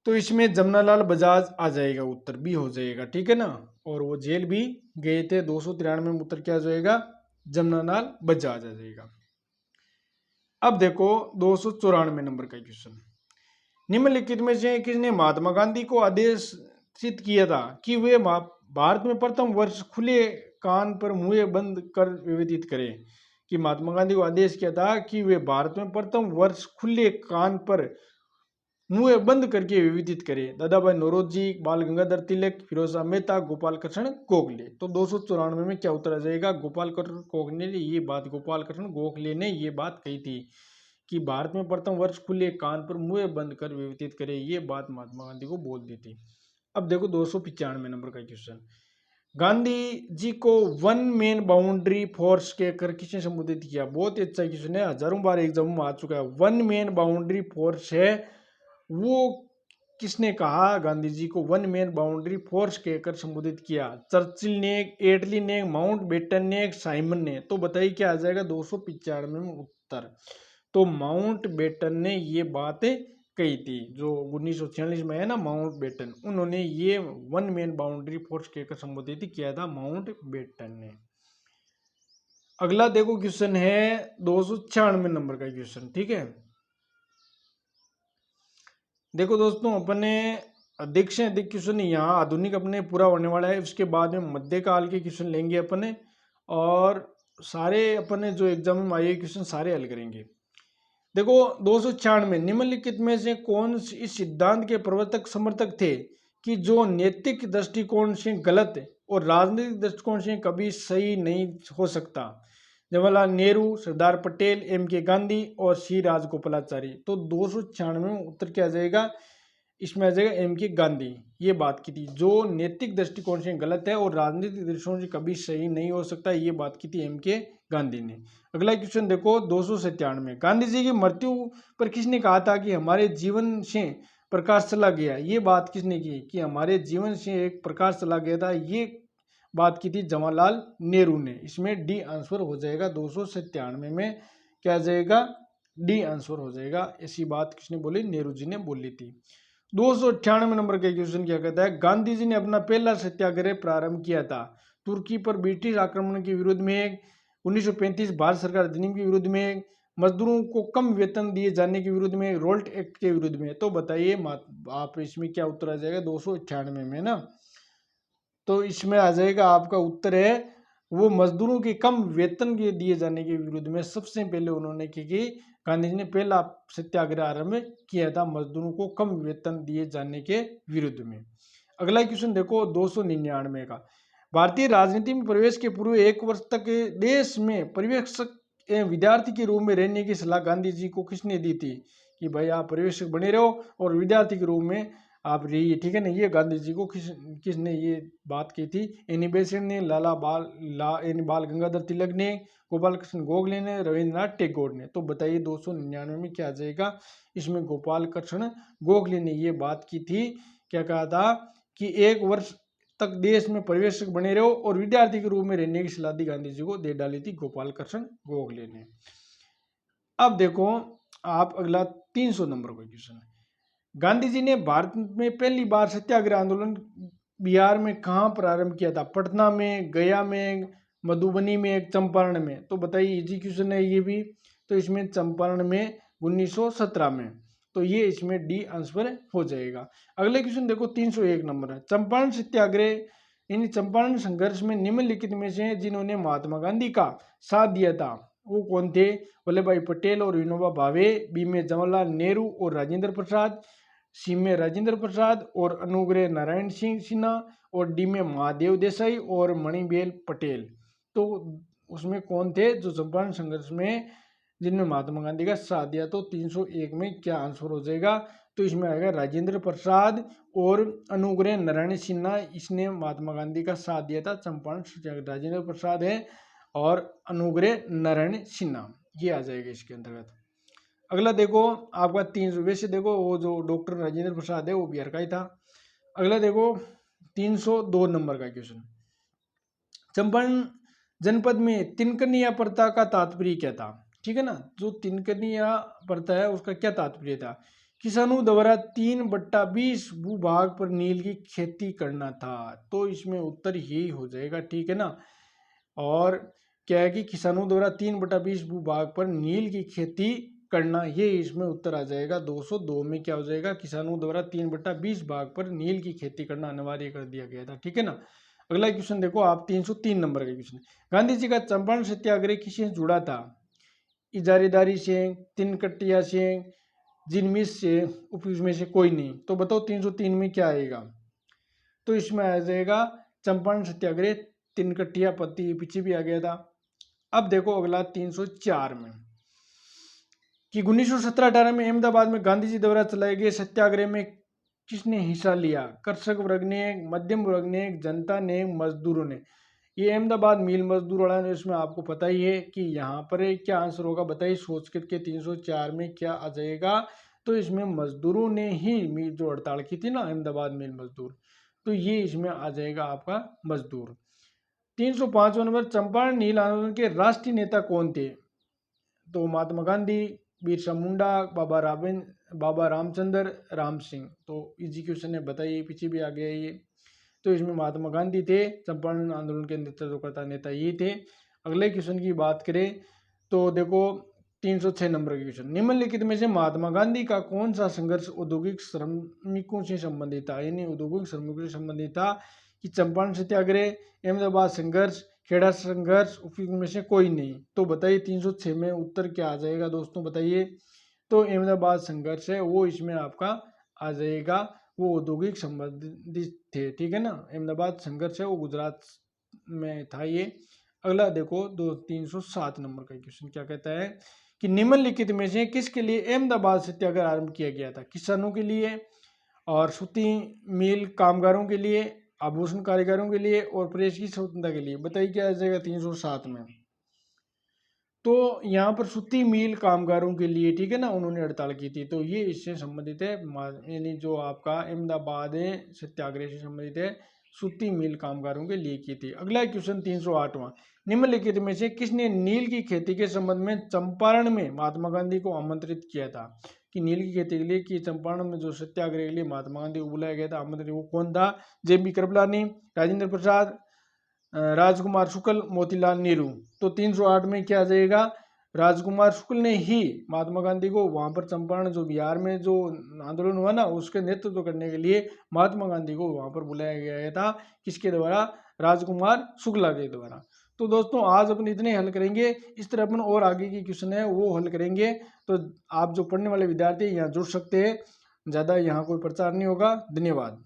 तो इसमें जमनालाल बजाज आ जाएगा, उत्तर B हो जाएगा, ठीक है ना, और वो जेल भी गए थे। 293 में उत्तर क्या आ जाएगा? जमनालाल बजाज आ जाएगा। अब देखो 294 नंबर का क्वेश्चन, निम्नलिखित में से किसने महात्मा गांधी को आदेशित किया था कि वे भारत में प्रथम वर्ष खुले कान पर मुंह बंद कर व्यतीत करें? कि महात्मा गांधी को आदेश किया था कि वे भारत में प्रथम वर्ष खुले कान पर मुंह बंद करके व्यतीत करें? दादा भाई नौरोजी, बाल गंगाधर तिलक, फिरोज शाह मेहता, गोपाल कृष्ण गोखले। तो 294 में क्या उत्तर आ जाएगा? गोपाल कृष्ण गोखले ने ये बात, गोपाल कृष्ण गोखले ने ये बात कही थी कि भारत में प्रथम वर्ष खुले कान पर मुंह बंद कर व्यतीत करे, ये बात महात्मा गांधी को बोल दी थी। अब देखो 295 नंबर का क्वेश्चन, गांधी जी को वन मैन बाउंड्री फोर्स के कर किसने संबोधित किया? बहुत ही अच्छा क्वेश्चन है, हजारों बार एग्जाम में आ चुका है। वन मैन बाउंड्री फोर्स है, वो किसने कहा गांधी जी को वन मैन बाउंड्री फोर्स कहकर संबोधित किया? चर्चिल ने, एटली ने, माउंट बेटन ने, साइमन ने। तो बताइए क्या आ जाएगा 295 में उत्तर? तो माउंट बेटन ने ये बात कही थी, जो 1946 में है ना माउंट बेटन, उन्होंने ये वन मैन बाउंड्री फोर्स कहकर संबोधित किया था, माउंट बेटन ने। अगला देखो क्वेश्चन है 296 नंबर का क्वेश्चन, ठीक है। देखो दोस्तों, अपने अधिक से अधिक क्वेश्चन यहाँ आधुनिक अपने पूरा होने वाला है। उसके बाद में मध्यकाल के क्वेश्चन लेंगे अपने, और सारे अपने जो एग्जाम में आए क्वेश्चन सारे हल करेंगे। देखो 296, निम्नलिखित में से कौन इस सिद्धांत के प्रवर्तक समर्थक थे कि जो नैतिक दृष्टिकोण से गलत और राजनीतिक दृष्टिकोण से कभी सही नहीं हो सकता? जवाहरलाल नेहरू, सरदार पटेल, एम के गांधी और सी राजगोपालाचारी। तो 296 में उत्तर क्या आ जाएगा? इसमें आ जाएगा एम के गांधी। ये बात की थी, जो नैतिक दृष्टिकोण से गलत है और राजनीतिक दृष्टिकोण से कभी सही नहीं हो सकता, ये बात की थी एम के गांधी ने। अगला क्वेश्चन देखो 297, गांधी जी की मृत्यु पर किसने कहा था कि हमारे जीवन से प्रकाश चला गया? ये बात किसने की कि हमारे जीवन से एक प्रकाश चला गया था? ये बात की थी जवाहरलाल नेहरू ने। इसमें डी आंसर हो जाएगा 297 में, क्या आ जाएगा? डी आंसर हो जाएगा। ऐसी बात किसने बोली? नेहरू जी ने बोली थी। 298 नंबर का क्वेश्चन क्या कहता है? गांधी जी ने अपना पहला सत्याग्रह प्रारंभ किया था तुर्की पर ब्रिटिश आक्रमण के विरोध में, 1935 भारत सरकार अधिनियम के विरोध में, मजदूरों को कम वेतन दिए जाने के विरोध में, रोल्ट एक्ट के विरोध में। तो बताइए आप इसमें क्या उत्तर आ जाएगा 298 में ना? तो इसमें आ जाएगा आपका उत्तर है वो मजदूरों के कम वेतन के दिए जाने के विरोध में सबसे पहले उन्होंने की गांधी जी ने पहला सत्याग्रह आरंभ किया था मजदूरों को कम वेतन दिए जाने के विरुद्ध में। अगला क्वेश्चन देखो 299 का, भारतीय राजनीति में प्रवेश के पूर्व 1 वर्ष तक देश में पर्यवेक्षक विद्यार्थी के रूप में रहने की सलाह गांधी जी को किसने दी थी? कि भाई आप पर्यवेक्षक बने रहो और विद्यार्थी के रूप में आप रहिए, ठीक है ना? ये गांधी जी को किसने ये बात की थी? एनी बेसेंट ने, बाल गंगाधर तिलक ने, गोपाल कृष्ण गोखले ने, रविंद्रनाथ टैगोर ने। तो बताइए 299 में क्या आ जाएगा? इसमें गोपाल कृष्ण गोखले ने ये बात की थी। क्या कहा था? कि 1 वर्ष तक देश में पर्यवेक्षक बने रहो और विद्यार्थी के रूप में रहने की सलाह दी गांधी जी को, दे डाली थी गोपाल कृष्ण गोखले ने। अब देखो आप अगला 300 नंबर का क्वेश्चन है, गांधी जी ने भारत में पहली बार सत्याग्रह आंदोलन बिहार में कहाँ प्रारंभ किया था? पटना में, गया में, मधुबनी में, चंपारण में। तो बताइए, इजी क्वेश्चन है ये भी। तो इसमें चंपारण में 1917 में। तो ये इसमें डी आंसर हो जाएगा। अगले क्वेश्चन देखो 301 नंबर है, चंपारण सत्याग्रह इन चंपारण संघर्ष में निम्नलिखित में से जिन्होंने महात्मा गांधी का साथ दिया था वो कौन थे? वल्लभ भाई पटेल और विनोबा भावे, बी में जवाहरलाल नेहरू और राजेंद्र प्रसाद, सी में राजेंद्र प्रसाद और अनुग्रह नारायण सिंह सिन्हा, और डी में महादेव देसाई और मणिबेन पटेल। तो उसमें कौन थे जो चंपारण संघर्ष में जिनमें महात्मा गांधी का साथ दिया? तो 301 में क्या आंसर हो जाएगा? तो इसमें आएगा राजेंद्र प्रसाद और अनुग्रह नारायण सिन्हा, इसने महात्मा गांधी का साथ दिया था चंपारण सत्याग्रह। राजेंद्र प्रसाद है और अनुग्रह नारायण सिन्हा, ये आ जाएगा इसके अंतर्गत। अगला देखो आपका 300, वैसे देखो वो जो डॉक्टर राजेंद्र प्रसाद है वो बिहार का ही था। अगला देखो 302 नंबर का क्वेश्चन, चंपारण जनपद में तिनकनिया प्रथा का तात्पर्य क्या था? ठीक है ना? जो तिनकनिया प्रथा है उसका क्या तात्पर्य था? किसानों द्वारा 3/20 भूभाग पर नील की खेती करना था। तो इसमें उत्तर यही हो जाएगा, ठीक है ना? और क्या है कि किसानों द्वारा 3/20 भूभाग पर नील की खेती करना, ये इसमें उत्तर आ जाएगा 202 में। क्या हो जाएगा? किसानों द्वारा 3/20 भाग पर नील की खेती करना अनिवार्य कर दिया गया था, ठीक है ना? अगला क्वेश्चन देखो आप 303 नंबर का क्वेश्चन, गांधी जी का चंपारण सत्याग्रह किससे जुड़ा था? इजारेदारी से, तिनकटिया से, जिनमिस से, उपयुक्त में से कोई नहीं। तो बताओ 303 में क्या आएगा? तो इसमें आ जाएगा चंपारण सत्याग्रह तिनकटिया पत्ती, पीछे भी आ गया था। अब देखो अगला 304 में कि 1917-18 में अहमदाबाद में गांधी जी द्वारा चलाए गए सत्याग्रह में किसने हिस्सा लिया? कृषक वर्ग ने, मध्यम वर्ग ने, जनता ने, मजदूरों ने। ये अहमदाबाद मिल मजदूर वाला है, इसमें आपको पता ही है कि यहाँ पर क्या आंसर होगा, बताइए सोच करके। 304 में क्या आ जाएगा? तो इसमें मजदूरों ने ही मिल जो हड़ताल की थी ना, अहमदाबाद मिल मजदूर, तो ये इसमें आ जाएगा आपका मजदूर। 305 नंबर, चंपारण नील आंदोलन के राष्ट्रीय नेता कौन थे? तो महात्मा गांधी, बिरसा मुंडा, बाबा रामचंद्र, राम सिंह। तो इजी क्वेश्चन है, बताइए, पीछे भी आ गया ये। तो इसमें महात्मा गांधी थे, चंपारण आंदोलन के नेतृत्व करता नेता ये थे। अगले क्वेश्चन की बात करें तो देखो 306 नंबर का क्वेश्चन, निम्नलिखित में से महात्मा गांधी का कौन सा संघर्ष औद्योगिक श्रमिकों से संबंधित था, यानी औद्योगिक श्रमिकों से संबंधित था कि चंपारण सत्याग्रह, अहमदाबाद संघर्ष, खेड़ा संघर्ष, उपयुक्त में से कोई नहीं। तो बताइए 306 में उत्तर क्या आ जाएगा दोस्तों, बताइए। तो अहमदाबाद संघर्ष है वो इसमें आपका आ जाएगा, वो औद्योगिक संबंधित थे, ठीक है ना। अहमदाबाद संघर्ष है वो गुजरात में था ये। अगला देखो 307 नंबर का क्वेश्चन क्या कहता है कि निम्नलिखित में से किसके लिए अहमदाबाद सत्याग्रह आरंभ किया गया था, किसानों के लिए और सूती मिल कामगारों के लिए, आभूषण कारीगरों के लिए और प्रेस की स्वतंत्रता के लिए। बताइए क्या आ जाएगा 307 में। तो यहाँ पर सूती मिल कामगारों के लिए, ठीक है ना, उन्होंने हड़ताल की थी, तो ये इससे संबंधित है, यानी जो आपका अहमदाबाद सत्याग्रह से संबंधित है, सूती मिल कामगारों के लिए की थी। अगला क्वेश्चन 308वां, निम्नलिखित में से किसने नील की खेती के संबंध में चंपारण में महात्मा गांधी को आमंत्रित किया था, कि नील की खेती के लिए, कि चंपारण में जो सत्याग्रह के लिए महात्मा गांधी को बुलाया गया था आमंत्रित, वो कौन था। JB कृपलानी, राजेंद्र प्रसाद, राजकुमार शुक्ल, मोतीलाल नेहरू। तो 308 में क्या आ जाएगा, राजकुमार शुक्ल ने ही महात्मा गांधी को वहां पर चंपारण जो बिहार में जो आंदोलन हुआ ना उसके नेतृत्व करने के लिए महात्मा गांधी को वहां पर बुलाया गया था, किसके द्वारा, राजकुमार शुक्ला के द्वारा। तो दोस्तों आज अपन इतने हल करेंगे, इस तरह अपन और आगे की क्वेश्चन है वो हल करेंगे। तो आप जो पढ़ने वाले विद्यार्थी यहाँ जुड़ सकते हैं, ज़्यादा यहाँ कोई प्रचार नहीं होगा। धन्यवाद।